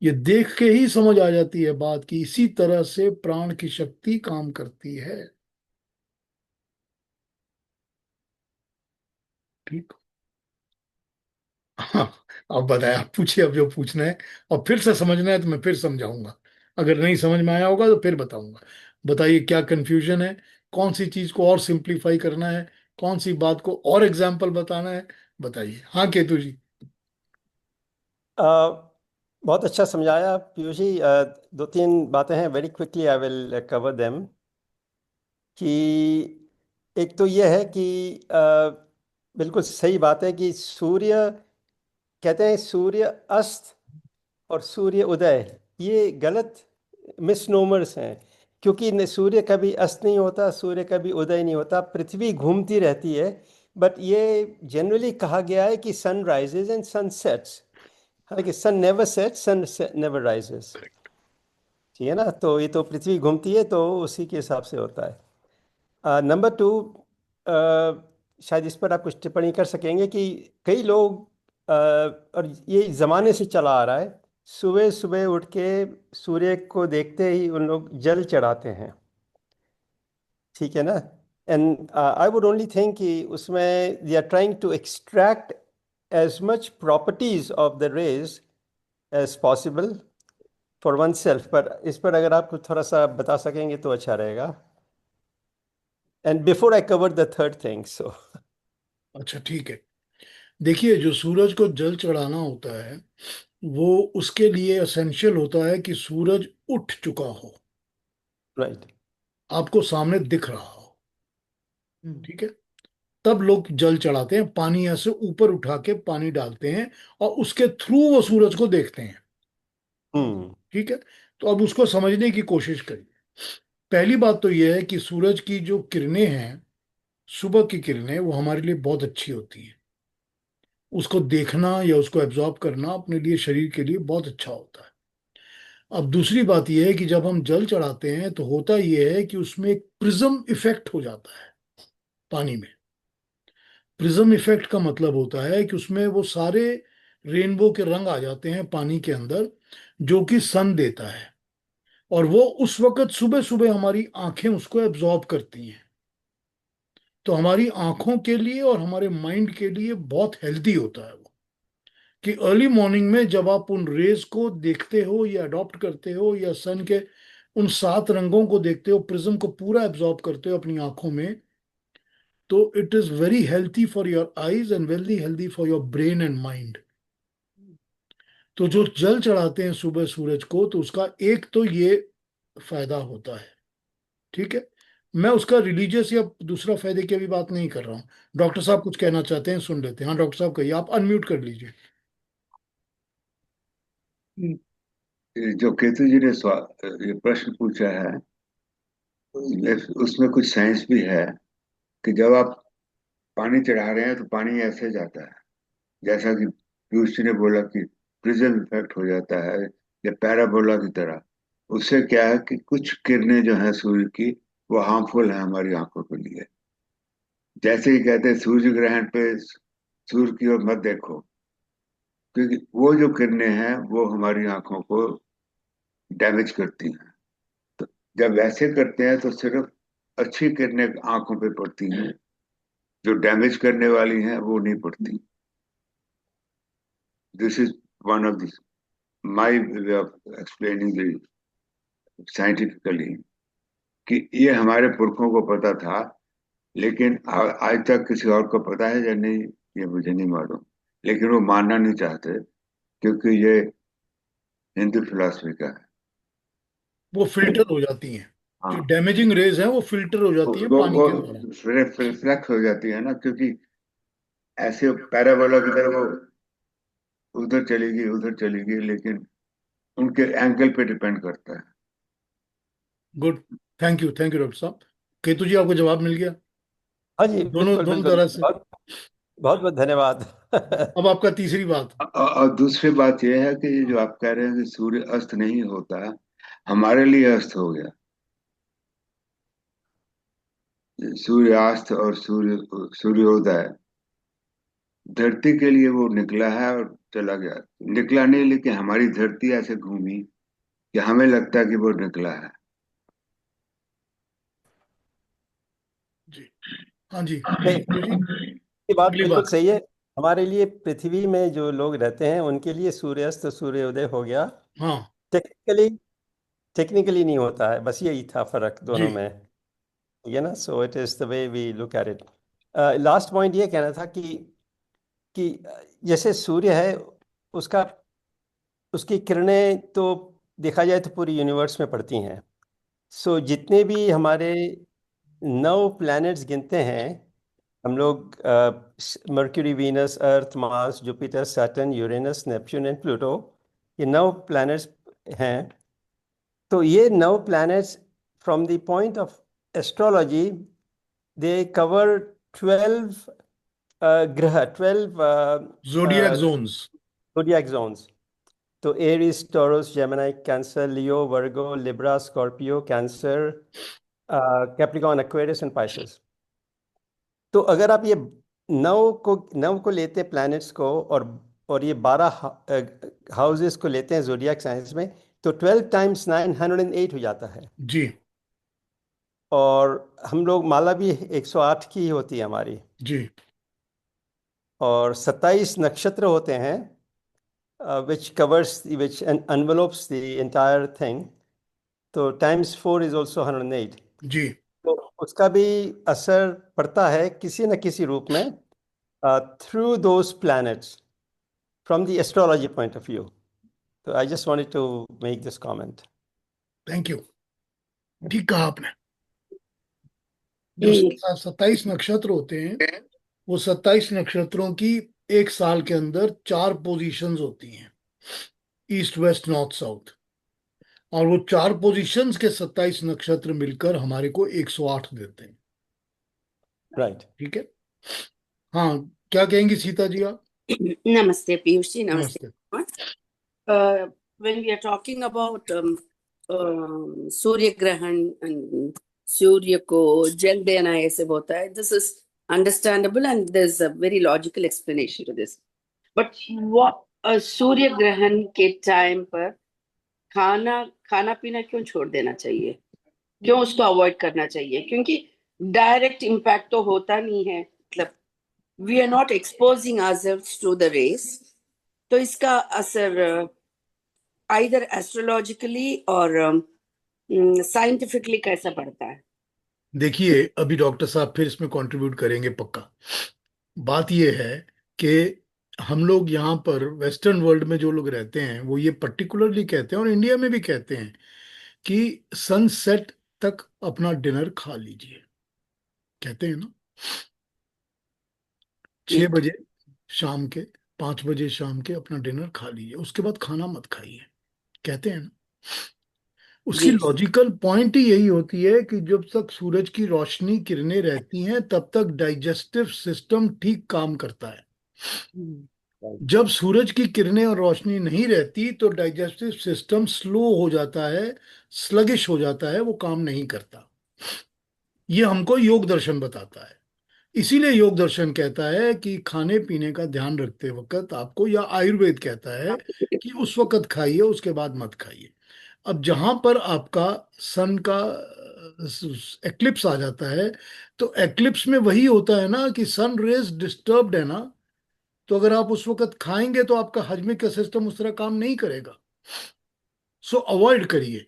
ये देख के ही समझ आ जाती है बात कि इसी तरह से प्राण की शक्ति काम करती है। ठीक। हाँ। अब बताया, आप पूछिए अब जो पूछना है, और फिर से समझना है तो मैं फिर समझाऊंगा। अगर नहीं समझ में आया होगा तो फिर बताऊंगा। बताइए क्या कंफ्यूजन है, कौन सी चीज को और सिंप्लीफाई करना है, कौन सी बात को और एग्जाम्पल बताना है, बताइए। हाँ केतु जी। बहुत अच्छा समझाया पीयूष जी। 2-3 बातें हैं, very quickly I will cover them. कि एक तो ये है कि बिल्कुल सही बात है कि सूर्य, कहते हैं सूर्य अस्त और सूर्य उदय, ये गलत मिसनोमर्स हैं। क्योंकि सूर्य कभी अस्त नहीं होता, सूर्य कभी उदय नहीं होता, पृथ्वी घूमती रहती है। बट ये जनरली कहा गया है कि sun rises and sun sets, हालांकि sun never sets, sun never rises. ठीक है ना, तो ये तो पृथ्वी घूमती है तो उसी के हिसाब से होता है। नंबर टू, शायद इस पर आप कुछ टिप्पणी कर सकेंगे कि कई लोग और ये ज़माने से चला आ रहा है, सुबह सुबह उठ के सूर्य को देखते ही उन लोग जल चढ़ाते हैं। ठीक है ना, and I would only think कि उसमें they are trying to extract as much properties of the rays as possible for oneself. पर इस पर अगर आप कुछ थोड़ा सा बता सकेंगे तो अच्छा रहेगा। And before I cover the third thing, so अच्छा ठीक है। देखिए, जो सूरज को जल चढ़ाना होता है वो उसके लिए एसेंशियल होता है कि सूरज उठ चुका हो, राइट। आपको सामने दिख रहा हो। हम्म, ठीक है, तब लोग जल चढ़ाते हैं, पानी ऐसे ऊपर उठा के पानी डालते हैं और उसके थ्रू वो सूरज को देखते हैं। हम्म। ठीक है, तो अब उसको समझने की कोशिश करिए। पहली बात तो यह है कि सूरज की जो किरणें हैं, सुबह की किरणें, वो हमारे लिए बहुत अच्छी होती हैं। उसको देखना या उसको एब्जॉर्ब करना अपने लिए, शरीर के लिए बहुत अच्छा होता है। अब दूसरी बात यह है कि जब हम जल चढ़ाते हैं तो होता यह है कि उसमें एक प्रिज्म इफेक्ट हो जाता है पानी में। प्रिज्म इफेक्ट का मतलब होता है कि उसमें वो सारे रेनबो के रंग आ जाते हैं पानी के अंदर, जो कि सन देता है। और वो उस वक्त सुबह सुबह हमारी आंखें उसको एब्जॉर्ब करती हैं। तो हमारी आंखों के लिए और हमारे माइंड के लिए बहुत हेल्दी होता है वो, कि अर्ली मॉर्निंग में जब आप उन रेज को देखते हो या अडॉप्ट करते हो या सन के उन 7 रंगों को देखते हो, प्रिज्म को पूरा एब्जॉर्ब करते हो अपनी आंखों में, तो it is very healthy for your eyes and very healthy for your brain and mind. तो जो जल चढ़ाते हैं सुबह सूरज को, तो उसका एक तो ये फायदा होता है। ठीक है, मैं उसका रिलीजियस या दूसरा फायदे की अभी बात नहीं कर रहा हूँ। डॉक्टर साहब कुछ कहना चाहते हैं, सुन लेते हैं। हाँ डॉक्टर साहब कहिए, आप अनम्यूट कर लीजिए। ये जो केतु जी ने ये प्रश्न पूछा है, उसमें कुछ साइंस भी है कि जब आप पानी चढ़ा रहे हैं तो पानी ऐसे जाता है, जैसा कि पीयूष जी ने बोला कि प्रिज्म इफेक्ट हो जाता है या पैराबोला की तरह। उससे क्या है कि कुछ किरणें जो है सूर्य की, वो हार्मफुल है हमारी आंखों के लिए। जैसे ही कहते हैं सूर्य ग्रहण पे सूर्य की ओर मत देखो, क्योंकि वो जो किरणें हैं वो हमारी आंखों को डैमेज करती हैं। तो जब ऐसे करते हैं तो सिर्फ अच्छी किरणें आंखों पे पड़ती हैं, जो डैमेज करने वाली हैं वो नहीं पड़ती। This is one of this my way of explaining scientifically, कि ये हमारे पुरखों को पता था, लेकिन आज तक किसी और को पता है या नहीं ये मुझे नहीं मालूम। लेकिन वो मानना नहीं चाहते, क्योंकि ये हिंदू फिलॉसफी का है। वो फिल्टर हो जाती हैं, जो हाँ, डैमेजिंग रेज हैं वो फिल्टर हो जाती हैं पानी वो के द्वारा। रिफ्लेक्ट हो जाती है ना, क्योंकि ऐसे पैराबोला की तरह वो उधर चलेगी, लेकिन उनके एंगल पे डिपेंड करता है। गुड, थैंक यू डॉक्टर साहब। केतु जी, आपको जवाब मिल गया हाँ जी, दोनों बिल्कुल दोनों बिल्कुल, तरह से। बहुत बहुत बहुत धन्यवाद। अब आपका तीसरी बात। और दूसरी बात यह है कि ये जो आप कह रहे हैं कि सूर्य अस्त नहीं होता, हमारे लिए अस्त हो गया। सूर्यास्त और सूर्योदय धरती के लिए वो निकला है और चला गया। निकला नहीं, लेकिन हमारी धरती ऐसे घूमी कि हमें लगता है कि वो निकला है। जी, हाँ जी, नहीं, सुनिए जी, ये बात अगली बिल्कुल बात। सही है। हमारे लिए पृथ्वी में जो लोग रहते हैं उनके लिए सूर्यास्त सूर्योदय हो गया। हाँ टेक्निकली टेक्निकली नहीं होता है, बस यही था फर्क जी। दोनों में। ठीक है ना, so it is the way we look at it. Last point ये कहना था कि जैसे सूर्य है, उसका उसकी किरणें तो देखा जाए तो पूरी यूनिवर्स में पड़ती हैं। सो जितने भी हमारे 9 प्लैनेट्स गिनते हैं हम लोग, mercury, Venus, earth, Mars, Jupiter, Saturn, Uranus, Neptune and Pluto, ये 9 प्लैनेट्स हैं। तो ये 9 planets from the point of astrology they cover 12 ग्रह, 12 जोडियक जोन्स। zodiac zones. तो Aries, taurus, Gemini, cancer, Leo, Virgo, Libra, Scorpio, cancer, Capricorn, Aquarius and Pisces. तो अगर आप ये 9 को लेते हैं प्लैनेट्स को, और ये 12 हाउसेस को लेते हैं ज़ोडिएक साइंस में, तो 12 टाइम्स 9 108 हो जाता है। जी और हम लोग माला भी 108 की होती है हमारी, जी और 27 नक्षत्र होते हैं, which envelopes the entire thing. तो टाइम्स 4 इज ऑल्सो 108। जी। तो उसका भी असर पड़ता है किसी न किसी रूप में through those planets from the astrology point of view. तो I just wanted to make this comment. Thank you. ठीक कहा आपने। जो 27 नक्षत्र होते हैं, वो 27 नक्षत्रों की एक साल के अंदर 4 पोजीशंस होती हैं, ईस्ट, वेस्ट, नॉर्थ, साउथ। और वो 4 पोजीशंस के 27 नक्षत्र मिलकर हमारे को 108 देते हैं। राइट। ठीक है। हाँ, क्या कहेंगी सीता जी आप? Namaste, Piyush ji. नमस्ते। When we are talking about Surya Grahan and Surya ko jal dena aise hota hai, this is understandable and there's a very logical explanation to this. But what Surya Grahan के time पर खाना पीना क्यों छोड़ देना चाहिए? क्यों उसको अवॉइड करना चाहिए? क्योंकि डायरेक्ट इम्पैक्ट तो होता नहीं है, मतलब we are not exposing ourselves to the rays. तो इसका असर either astrologically or scientifically कैसा पड़ता है? देखिए, अभी डॉक्टर साहब फिर इसमें कंट्रीब्यूट करेंगे पक्का। बात यह है कि हम लोग यहाँ पर वेस्टर्न वर्ल्ड में जो लोग रहते हैं वो ये पर्टिकुलरली कहते हैं, और इंडिया में भी कहते हैं, कि सनसेट तक अपना डिनर खा लीजिए। कहते हैं ना, 6 बजे शाम के, 5 बजे शाम के अपना डिनर खा लीजिए, उसके बाद खाना मत खाइए। कहते हैं ना। उसकी जी। लॉजिकल पॉइंट ही यही होती है कि जब तक सूरज की रोशनी किरणें रहती हैं तब तक डाइजेस्टिव सिस्टम ठीक काम करता है। जब सूरज की किरणें और रोशनी नहीं रहती तो डाइजेस्टिव सिस्टम स्लो हो जाता है, स्लगिश हो जाता है, वो काम नहीं करता। ये हमको योग दर्शन बताता है। इसीलिए योग दर्शन कहता है कि खाने पीने का ध्यान रखते वक्त आपको, या आयुर्वेद कहता है कि उस वक्त खाइए, उसके बाद मत खाइए। अब जहां पर आपका सन का एक्लिप्स आ जाता है, तो एक्लिप्स में वही होता है ना कि सन रेज डिस्टर्ब्ड है ना, तो अगर आप उस वक्त खाएंगे तो आपका हजमे का सिस्टम उस तरह काम नहीं करेगा। सो अवॉइड करिए।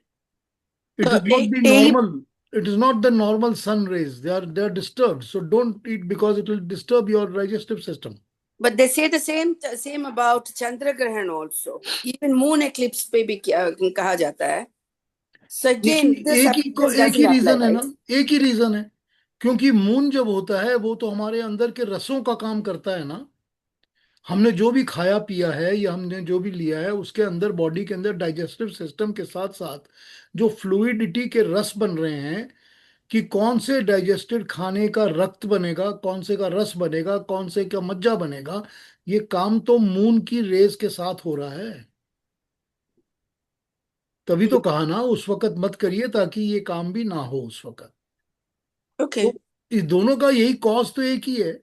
It is not the normal, it is not the normal sun rays, they are disturbed, so don't eat because it will disturb your digestive system. But they say the same about Chandra Grahan also. Even moon eclipse पे भी कहा जाता है. So again, this एक doesn't he apply, reason है right? ना, एक ही reason है। क्योंकि मून जब होता है वो तो हमारे अंदर के रसों का काम करता है ना। हमने जो भी खाया पिया है या हमने जो भी लिया है उसके अंदर, बॉडी के अंदर डाइजेस्टिव सिस्टम के साथ साथ जो फ्लूइडिटी के रस बन रहे हैं, कि कौन से डाइजेस्टेड खाने का रक्त बनेगा, कौन से का रस बनेगा, कौन से का मज्जा बनेगा, ये काम तो मून की रेस के साथ हो रहा है। तभी तो कहा ना उस वक्त मत करिए, ताकि ये काम भी ना हो उस वक्त। Okay. तो इस दोनों का यही कॉज तो एक ही है,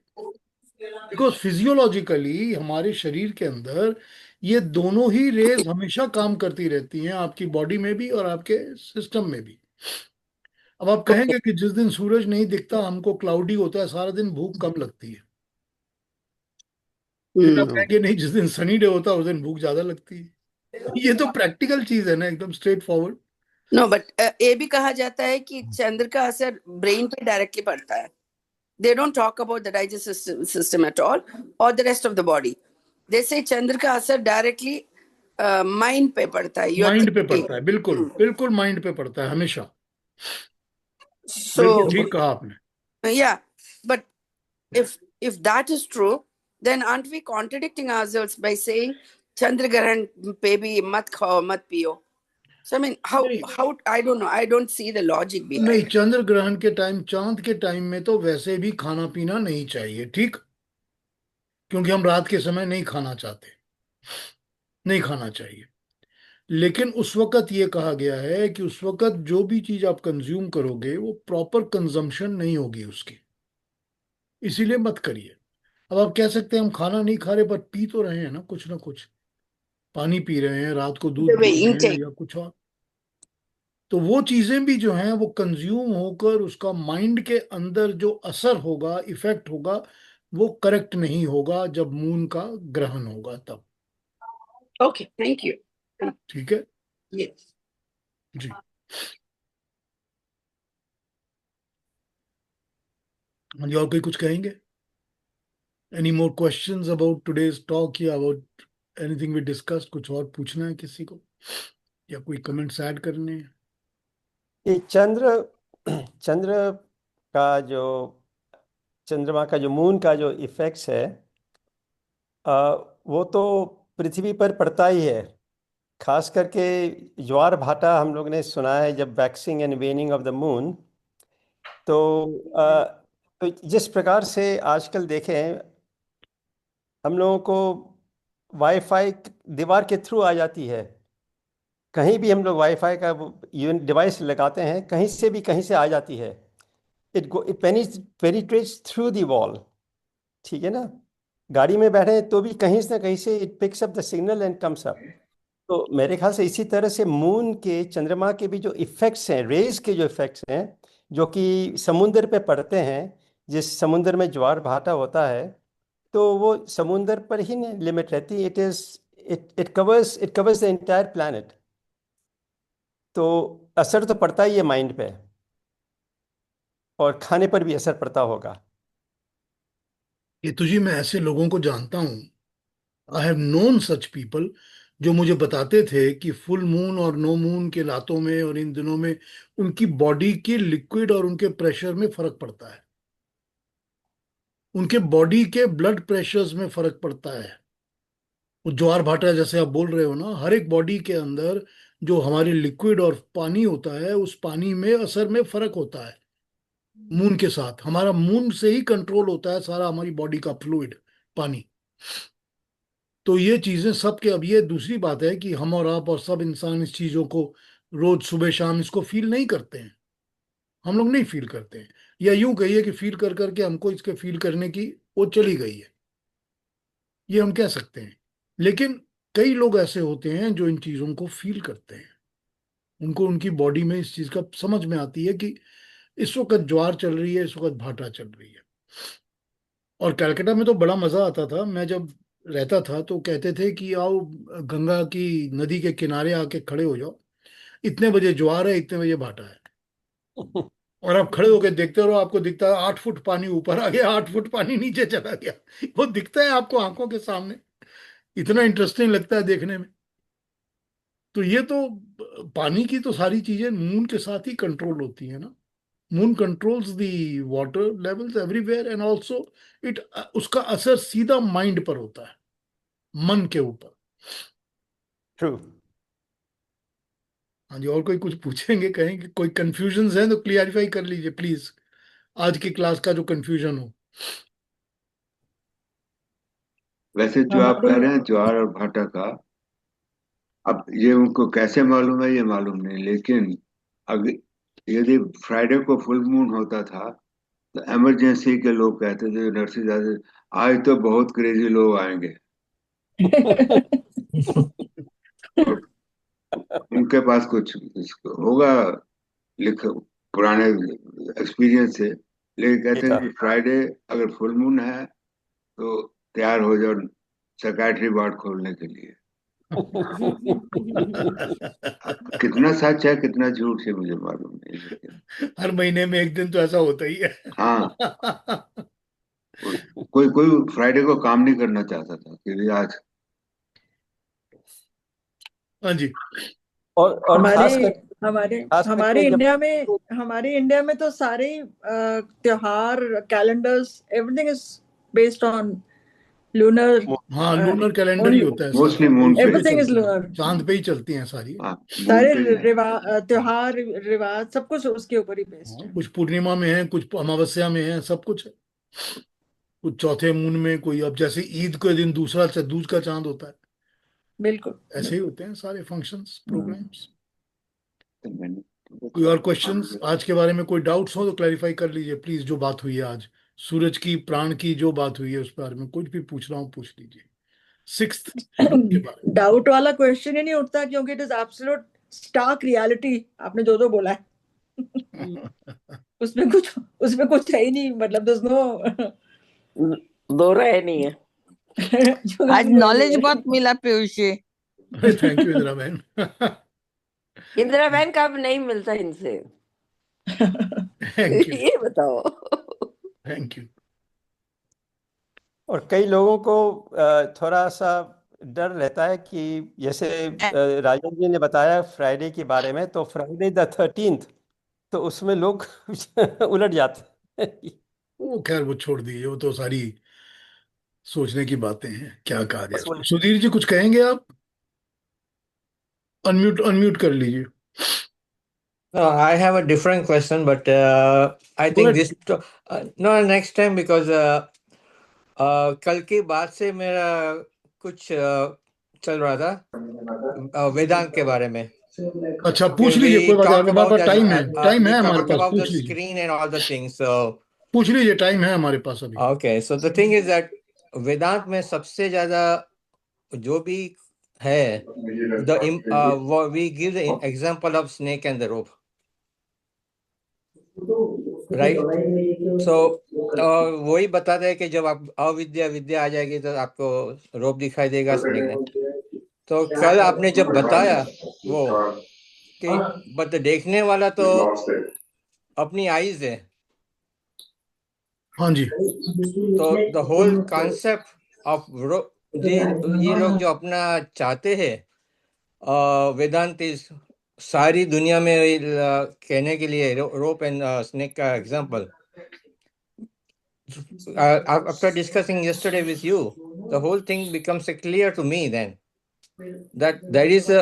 बिकॉज फिजियोलॉजिकली हमारे शरीर के अंदर ये दोनों ही रेज हमेशा काम करती रहती हैं, आपकी बॉडी में भी और आपके सिस्टम में भी। अब आप कहेंगे कि जिस दिन सूरज नहीं दिखता हमको क्लाउडी होता है, सारा दिन भूख कम लगती है। फिर आप कहेंगे नहीं, जिस दिन सनी डे होता है उस दिन भूख ज्यादा लगती है। ये तो प्रैक्टिकल चीज है ना, एकदम स्ट्रेट फॉरवर्ड। No, but ये भी कहा जाता है कि चंद्र का असर ब्रेन पे डायरेक्टली पड़ता है. They don't talk about the digestive system at all or the rest of the body. They say चंद्र का असर डायरेक्टली माइंड पे पड़ता है. माइंड पे पड़ता है, बिल्कुल बिल्कुल माइंड पे पड़ता है हमेशा। बिल्कुल So, ठीक कहा आपने। yeah, but if that is true, then aren't we contradicting ourselves by saying Chandragrahan pe bhi mat khao, mat piyo? So I mean, नहीं how I don't know. I don't see the logic नहीं, behind it. चंद्र ग्रहण के time, चांद के time में तो वैसे भी खाना पीना नहीं चाहिए, ठीक, क्योंकि हम रात के समय नहीं खाना चाहते, नहीं खाना चाहिए। लेकिन उस वक्त ये कहा गया है कि उस वक्त जो भी चीज आप कंज्यूम करोगे वो प्रॉपर कंजम्पशन नहीं होगी उसकी, इसीलिए मत करिए। अब आप कह सकते हैं हम खाना नहीं खा रहे पर पी तो रहे हैं ना कुछ, पानी पी रहे हैं, रात को दूध The way पी रहे हैं intake. या कुछ और, तो वो चीजें भी जो हैं वो कंज्यूम होकर उसका माइंड के अंदर जो असर होगा, इफेक्ट होगा, वो करेक्ट नहीं होगा जब मून का ग्रहण होगा तब। Okay, thank you. ठीक है Yes. जी। हाँ जी, और कोई कुछ कहेंगे? Any more questions about today's talk या अबाउट एनीथिंग वी डिस्कस्ड? कुछ और पूछना है किसी को या कोई कमेंट्स ऐड करने हैं? ये चंद्र का जो चंद्रमा का जो मून का जो इफेक्ट्स है, वो तो पृथ्वी पर पड़ता ही है। खास करके ज्वार भाटा हम लोग ने सुना है, जब waxing and वेनिंग of the moon. तो तो जिस प्रकार से आजकल देखें, हम लोगों को वाईफाई दीवार के थ्रू आ जाती है। कहीं भी हम लोग वाईफाई का डिवाइस लगाते हैं, कहीं से भी कहीं से आ जाती है। It penetrates through the wall, ठीक है ना। गाड़ी में बैठे हैं तो भी कहीं से ना कहीं से it picks up the signal and comes up. तो मेरे ख्याल से इसी तरह से मून के, चंद्रमा के भी जो इफेक्ट्स हैं, रेज के जो इफेक्ट्स हैं, जो कि समुंदर पे पड़ते हैं, जिस समुंदर में ज्वार भाटा होता है, तो वो समुंदर पर ही नहीं लिमिट रहती। It covers the entire planet. तो असर तो पड़ता ही है माइंड पे, और खाने पर भी असर पड़ता होगा। ये तुझी मैं ऐसे लोगों को जानता हूँ, I have known such people, जो मुझे बताते थे कि फुल मून और नो मून के रातों में और इन दिनों में उनकी बॉडी के लिक्विड और उनके प्रेशर में फर्क पड़ता है, उनके बॉडी के ब्लड प्रेशर्स में फर्क पड़ता है। वो ज्वार भाटा जैसे आप बोल रहे हो ना, हर एक बॉडी के अंदर जो हमारे लिक्विड और पानी होता है, उस पानी में असर में फर्क होता है। मून के साथ हमारा, मून से ही कंट्रोल होता है सारा हमारी बॉडी का फ्लूइड, पानी। तो ये चीजें सबके, अब ये दूसरी बात है कि हम और आप और सब इंसान इस चीजों को रोज सुबह शाम इसको फील नहीं करते हैं, हम लोग नहीं फील करते हैं, या यूं कहिए कि फील कर करके हमको इसके फील करने की वो चली गई है, ये हम कह सकते हैं। लेकिन कई लोग ऐसे होते हैं जो इन चीजों को फील करते हैं, उनको उनकी बॉडी में इस चीज का समझ में आती है कि इस वक्त ज्वार चल रही है, इस वक्त भाटा चल रही है। और कलकत्ता में तो बड़ा मजा आता था, मैं जब रहता था तो कहते थे कि आओ गंगा की नदी के किनारे आके खड़े हो जाओ, इतने बजे ज्वार है, इतने बजे भाटा है, और आप खड़े होकर देखते रहो, आपको दिखता है 8 फुट पानी ऊपर आ गया, 8 फुट पानी नीचे चला गया, वो दिखता है आपको आंखों के सामने, इतना इंटरेस्टिंग लगता है देखने में। तो ये तो पानी की तो सारी चीजें मून के साथ ही कंट्रोल होती है ना। Moon controls the water levels everywhere and also it, उसका असर सीधा माइंड पर होता है, मन के ऊपर। ट्रू। हाँ जी, और कोई कुछ पूछेंगे, कहेंगे, कोई कंफ्यूजन है तो क्लियरिफाई कर लीजिए प्लीज, आज की क्लास का जो कंफ्यूजन हो। वैसे जो आप हमारे कह रहे हैं ज्वार और भाटा का, अब ये उनको कैसे मालूम है ये मालूम नहीं, लेकिन अगर यदि फ्राइडे को फुल मून होता था तो इमरजेंसी के लोग कहते थे, नर्सेज आते, आज तो बहुत क्रेजी लोग आएंगे, और उनके पास कुछ होगा लिख पुराने एक्सपीरियंस से, लेकिन ये कहते हैं था। कि फ्राइडे अगर फुल मून है तो तैयार हो जाओ साइकाट्री वार्ड खोलने के लिए। अब कितना सच है कितना झूठ है मुझे मालूम नहीं, लेकिन हर महीने में एक दिन तो ऐसा होता ही है। हाँ, कोई कोई फ्राइडे को काम नहीं करना चाहता था कि आज। हाँ जी। और हमारे खास कर हमारे खास हमारे करके जब इंडिया में तो सारे त्योहार, calendars, everything is based on lunar, हाँ, लूनर कैलेंडर ही होता है मोस्टली सारा, मून उस पे ही एवरीथिंग इज चलता है, लूनर। चांद पे ही चलती हैं सारी। हाँ, मून सारे पे ही है। त्योहार, रिवाज, सब कुछ उसके ऊपर ही बेस्ड हाँ, है। कुछ पूर्णिमा में है, कुछ अमावस्या में है, सब कुछ है। कुछ चौथे मून में, कोई अब जैसे ईद के दिन दूसरा दूज का चांद होता है, बिल्कुल। ऐसे ही होते हैं सारे फंक्शंस, प्रोग्राम्स। तो मैंने कोई और क्वेश्चंस आज के बारे में, कोई डाउट्स हो तो क्लैरिफाई कर लीजिए प्लीज। जो बात हुई है आज सूरज की, प्राण की जो बात हुई है उस बारे में कुछ भी पूछना हो पूछ लीजिए। 6th के बारे डाउट वाला क्वेश्चन ही नहीं उठता, क्योंकि it is absolute stark reality. आपने जो बोला है में। उसमें कुछ है ही नहीं, मतलब there's no दो राय नहीं है। आज नॉलेज बहुत मिला पीयूष जी। अरे थैंक यू इंदिरा बहन। इंदिरा बहन का अब नहीं मिलता इनसे। थैंक यू, ये बताओ। Thank you. और कई लोगों को थोड़ा सा डर रहता है कि जैसे राजन जी ने बताया फ्राइडे के बारे में, तो फ्राइडे द 13th, तो उसमें लोग उलट जाते हैं। वो खैर वो छोड़ दीजिए, वो तो सारी सोचने की बातें हैं, क्या कहा जाए बस वो उसमें। सुधीर जी कुछ कहेंगे आप? अनम्यूट अनम्यूट कर लीजिए। I have a different question, but I Go think ahead. this no next time because कल की बात से मेरा कुछ चल रहा था वेदांत के बारे में। अच्छा पूछ लीजिए, कोई बात नहीं, हमारे पास टाइम है, टाइम है we हमारे talk पास, about the पूछ लीजिए, screen and all the things. So पूछ लीजिए, टाइम है हमारे पास अभी। okay, so the thing is that वेदांत में सबसे ज्यादा जो भी है, we give the example of snake and the rope, right? So वही बताते हैं कि जब आप अविद्या विद्या आ जाएगी तो आपको रोप दिखाई देगा, स्नेक नहीं। तो कल आपने जब बताया वो कि बट देखने वाला तो अपनी आईज है, हाँ जी, तो द होल कॉन्सेप्ट ऑफ ये लोग जो अपना चाहते हैं वेदांत इज सारी दुनिया में कहने के लिए रोप एंड स्नेक का example. After discussing yesterday with you, the whole thing becomes clear to me then that there is a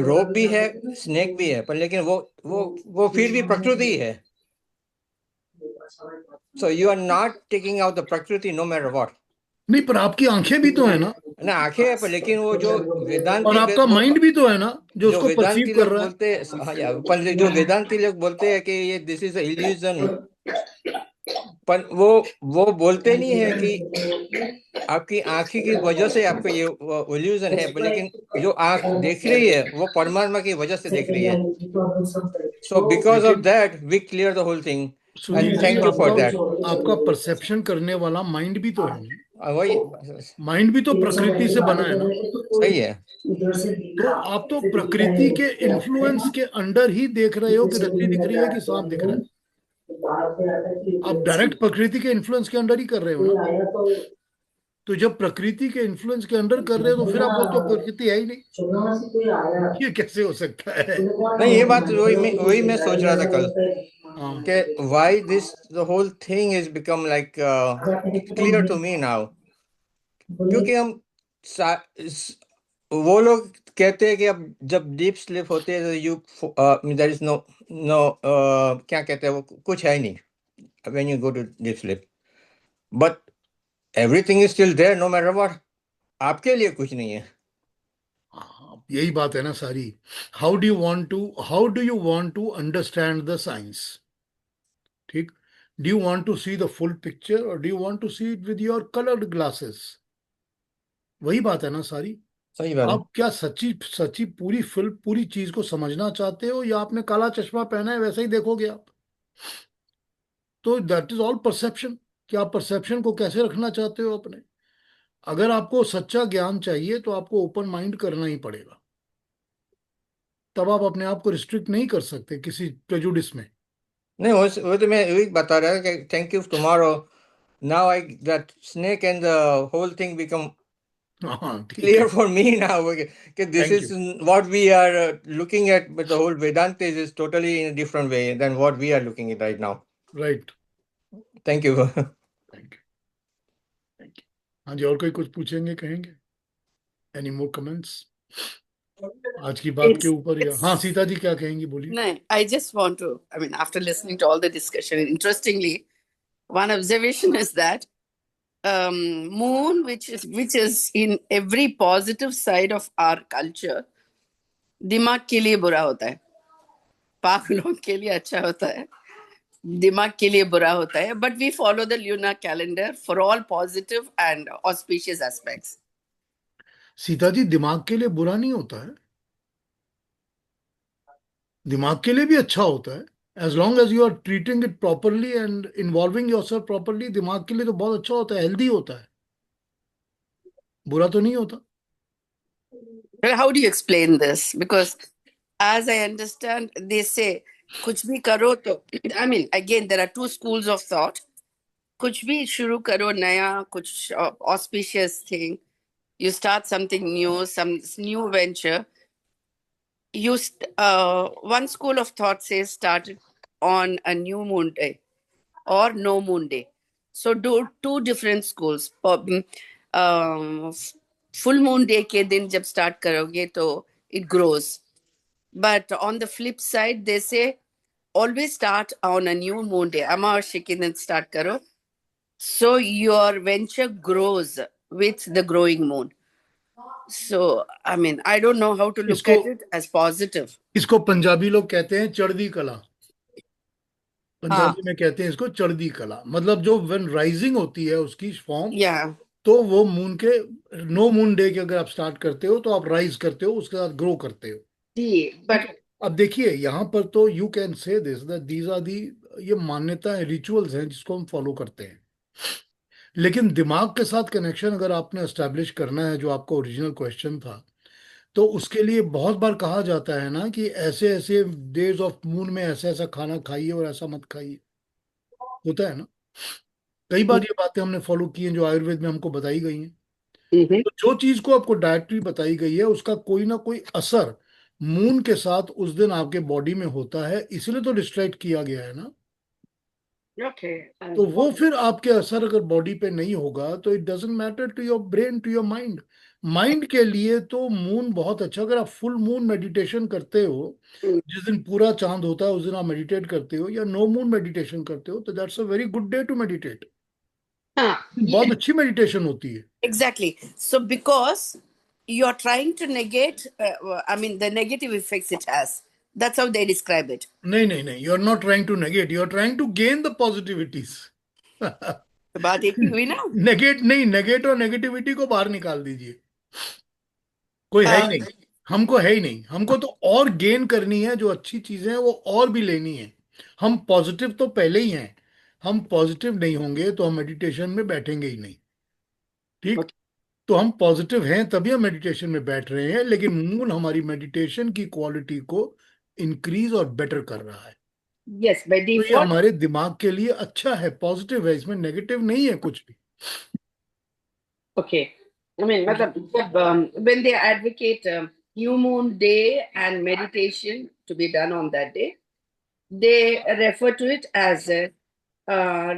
rope भी है, snake भी है, पर लेकिन वो फिर भी प्रकृति है। So you are not taking out the prakriti no matter what. नहीं पर आपकी आंखें भी तो है ना, ना आंखें है, पर लेकिन वो जो और वेदांती आपका माइंड भी तो है ना, जो जो उसको वेदांती परसीव कर लोग रहा है। बोलते हैं, हाँ यार, पर जो वेदांती लोग बोलते हैं कि ये दिस इज इल्यूजन, पर वो बोलते नहीं है कि आपकी आंखी की वजह से आपको ये इल्यूजन है, पर लेकिन जो आंख देख रही है वो परमात्मा की वजह से देख रही है। सो बिकॉज ऑफ लेकिन that we clear the whole thing Sudhir and ji, thank you for that. आपका परसेप्शन करने वाला माइंड भी तो है ना, वही माइंड भी तो प्रकृति से बना है ना। सही है। तो आप तो प्रकृति के इन्फ्लुएंस के अंडर ही देख रहे हो कि रस्सी दिख रही है कि सांप दिख रहा है। आप डायरेक्ट प्रकृति के इन्फ्लुएंस के अंडर ही कर रहे हो ना। तो जब प्रकृति के इन्फ्लुएंस के अंडर कर रहे हो तो फिर आप बोलते हो प्रकृति है ही नहीं, ये कैसे हो सकता है? नहीं, ये बात वही मैं सोच रहा था कल कि why this the whole thing is become like clear to me now, क्योंकि हम वो लोग कहते हैं कि अब जब डीप स्लीप होते हैं तो यू देयर इज नो क्या कहते हैं वो, कुछ है ही नहीं when you go to deep sleep, but everything is still there no matter what. आपके लिए कुछ नहीं है। यही बात है ना सारी। How do you want to understand the science? ठीक, do you want to see the full picture और do you want to see it with your coloured glasses? वही बात है ना सारी। सही बात है। आप क्या सच्ची सच्ची पूरी फिल्म, पूरी चीज को समझना चाहते हो, या आपने काला चश्मा पहना है वैसे ही देखोगे आप? तो दैट इज ऑल परसेप्शन, कि आप परसेप्शन को कैसे रखना चाहते हो अपने। अगर आपको सच्चा ज्ञान चाहिए तो आपको ओपन माइंड करना ही पड़ेगा, तब आप अपने आप को रिस्ट्रिक्ट नहीं कर सकते किसी प्रेजुडिस में। नहीं, वो तो मैं वही बता रहा कि thank you tomorrow now I that snake and the whole thing become हाँ ठीक clear है, for me now. Okay, this thank is you. what we are looking at, but the whole Vedanta is totally in a different way than what we are looking at right now. Right, Thank you. Thank you, thank you. हाँ जी, और कोई कुछ पूछेंगे, कहेंगे? Any more comments आज की बात के ऊपर? या हाँ, सीता जी क्या कहेंगी, बोलिए। No, I just want to, I mean, after listening to all the discussion, interestingly, one observation is that moon, which is in every positive side of our culture, दिमाग के लिए बुरा होता है, पागलों के लिए अच्छा होता है, दिमाग के लिए बुरा होता है, but we follow the lunar calendar for all positive and auspicious aspects. Sita ji, दिमाग के लिए बुरा नहीं होता है, दिमाग के लिए भी अच्छा होता है। As long as you are treating it properly and involving yourself properly, दिमाग के लिए तो बहुत अच्छा होता है, हेल्दी होता है, बुरा तो नहीं होता। Well, how do you explain this? Because as I understand, they say कुछ भी करो तो, I mean, again, there are two schools of thought. कुछ भी शुरू करो नया, कुछ auspicious thing, you start something new, some new venture. One school of thought says start it on a new moon day or no moon day. So do two different schools. Full moon day के दिन जब start करोगे तो it grows. But on the flip side, they say always start on a new moon day. अमावस्या के दिन start करो. So your venture grows with the growing moon. So, I mean, I don't know how to look इसको at it as positive. इसको पंजाबी लोग कहते हैं चढ़दी कला, हाँ, पंजाबी में कहते हैं इसको चढ़दी कला, मतलब जो व्हेन राइजिंग होती है उसकी फॉर्म, yeah. तो वो मून के, नो मून डे के अगर आप स्टार्ट करते हो तो आप राइज करते हो, उसके साथ ग्रो करते हो। See, ठीक but है, अब देखिए यहाँ पर तो you can say this that these are the, ये मान्यताएं, रिचुअल्स हैं जिसको हम फॉलो करते हैं। लेकिन दिमाग के साथ कनेक्शन अगर आपने एस्टेब्लिश करना है, जो आपका ओरिजिनल क्वेश्चन था, तो उसके लिए बहुत बार कहा जाता है ना कि ऐसे ऐसे डेज ऑफ मून में ऐसा ऐसा खाना खाइए और ऐसा मत खाइए, होता है ना। कई बार ये बातें हमने फॉलो की हैं जो आयुर्वेद में हमको बताई गई हैं। Mhm. तो जो चीज को आपको डायरेक्टली बताई गई है उसका कोई ना कोई असर मून के साथ उस दिन आपके बॉडी में होता है, इसलिए तो डिस्ट्रैक्ट किया गया है ना। Okay. तो वो फिर आपके असर अगर बॉडी पे नहीं होगा तो it doesn't matter to your brain, to your mind. Mind के लिए तो मून बहुत अच्छा, अगर आप फुल मून मेडिटेशन करते हो, जिस दिन पूरा चांद होता है उस दिन आप मेडिटेट करते हो, या नो मून मेडिटेशन करते हो, तो that's a very good day to meditate. हाँ, बहुत अच्छी मेडिटेशन होती है। exactly. So because you're trying to negate, I mean, the negative effects it has. That's how they describe it. नहीं नहीं नहीं, you are not trying to negate, you are trying to gain the positivities. तो बात एक ही हुई ना? Negate नहीं, negate और नेगेटिविटी को बाहर निकाल दीजिए, कोई है ही Uh, नहीं, हमको है ही नहीं, हमको तो और गेन करनी है, जो अच्छी चीजें हैं वो और भी लेनी है। हम पॉजिटिव तो पहले ही हैं, हम पॉजिटिव नहीं होंगे तो हम मेडिटेशन में बैठेंगे ही नहीं। ठीक, तो हम पॉजिटिव हैं तभी हम मेडिटेशन में बैठ रहे हैं, लेकिन मून हमारी मेडिटेशन की क्वालिटी को इंक्रीज और बेटर कर रहा है। yes, by तो ये default. हमारे दिमाग के लिए अच्छा है, पॉजिटिव है, इसमें नेगेटिव नहीं है कुछ भी। Okay. I mean, मतलब when they advocate new moon day and meditation to be done on that day, they refer to it as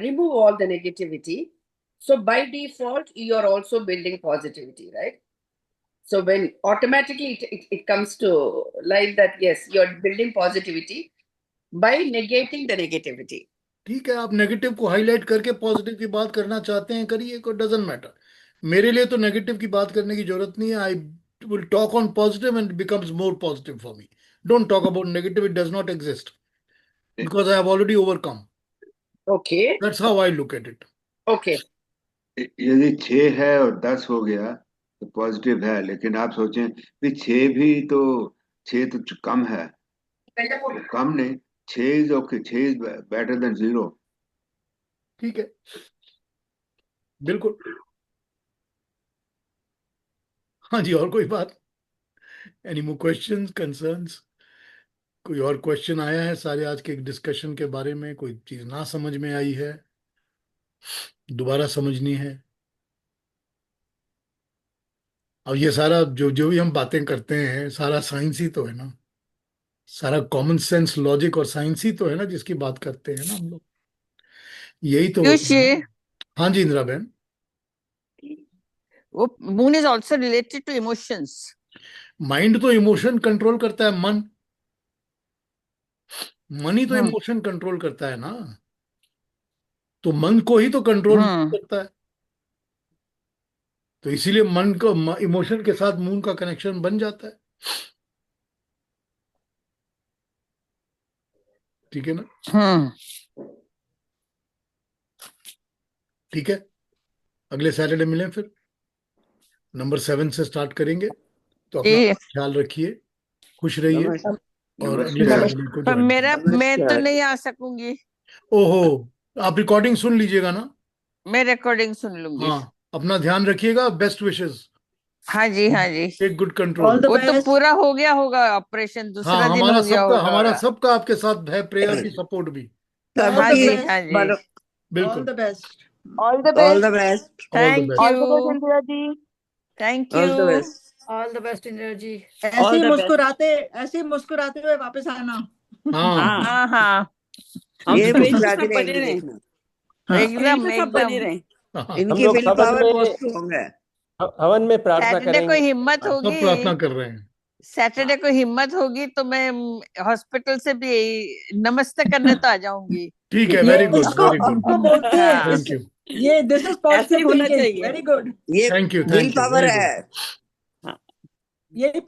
remove all the negativity. So by default, you're also building positivity, right? So when automatically it comes to life that yes, you're building positivity by negating the negativity. ठीक है, आप negative को highlight करके positive की बात करना चाहते हैं, करिए, को डजेंट मैटर। मेरे लिए तो नेगेटिव की बात करने की जरूरत नहीं है। I will talk on positive and becomes more positive for me. Don't talk about negative, it does not exist because I have already overcome. Okay. That's how I look at it. Okay. यदि 6 है और 10 हो गया तो positive है, लेकिन आप सोचें भी 6 भी तो, 6 तो कम है, तो कम नहीं, 6 is okay, 6 is better than 0। ठीक है, बिल्कुल। हाँ जी, और कोई बात? Any more questions, concerns? कोई और क्वेश्चन आया है सारे आज के डिस्कशन के बारे में? कोई चीज ना समझ में आई है, दोबारा समझनी है? अब ये सारा जो जो भी हम बातें करते हैं सारा साइंस ही तो है ना, सारा कॉमन सेंस लॉजिक और साइंस ही तो है ना जिसकी बात करते हैं ना हम लोग, यही तो होता है पीयूष, ना। हाँ जी इंदिरा बहन। वो moon is also related to emotions. Mind तो इमोशन कंट्रोल करता है, मन ही तो हम्म इमोशन कंट्रोल करता है ना, तो मन को ही तो कंट्रोल हम्म करता है, तो इसीलिए मन को इमोशन के साथ मून का कनेक्शन बन जाता है। ठीक है ना? हम्म ठीक है, अगले सैटरडे मिलें फिर, नंबर 7 से स्टार्ट करेंगे। तो अपना ठीक। ख्याल रखिए, खुश रहिए, और अगले नमस्कार। सैटरडे को पर ज्वाइन मैं तो नमस्कार। नहीं आ सकूंगी। ओहो, आप रिकॉर्डिंग सुन लीजिएगा ना। मैं रिकॉर्डिंग सुन लूंगी। हाँ, अपना ध्यान रखिएगा, बेस्ट विशेस, हाँ जी, हाँ जी। Take good all control. The वो तो बेस्ट। पूरा हो गया होगा, ऑपरेशन हाँ, दूसरा दिन हो गया हमारा होगा। सबका आपके साथ है, प्रेयर भी, सपोर्ट भी। ऑल हाँ द जी, बेस्ट। हाँ जी। ऑल बिल्कुल, the best. All the all the best. Best. All the thank best. All the best you, Indira ji. Thank all the you. Best. All the best Indira ji. ऐसे ही मुस्कुराते हुए वापस आना। हाँ, हाँ हाँ, हम ये स्क्रीन पे मुस्कुराती सब बने रहेंगी रहे, देखना। स्क्रीन एकदम पे सब बने एकदम। रहे। हाँ, हम इनकी लोग विल हवन पावर बहुत में स्ट्रॉन्ग है। हवन में प्रार्थना सैटरडे को करेंगे। हिम्मत सब होगी, प्रार्थना कर रहे हैं। सैटरडे को हिम्मत होगी तो मैं हॉस्पिटल से भी नमस्ते करने तो आ जाऊंगी। ठीक है, ये वेरी गुड, इसको वेरी गुड, इसको बोलते हैं हाँ, थैंक यू, ये दिस इज ऐसे पॉजिटिव ही होना थिंकिंग। चाहिए। Very good. ये thank you, will power very good. है। ये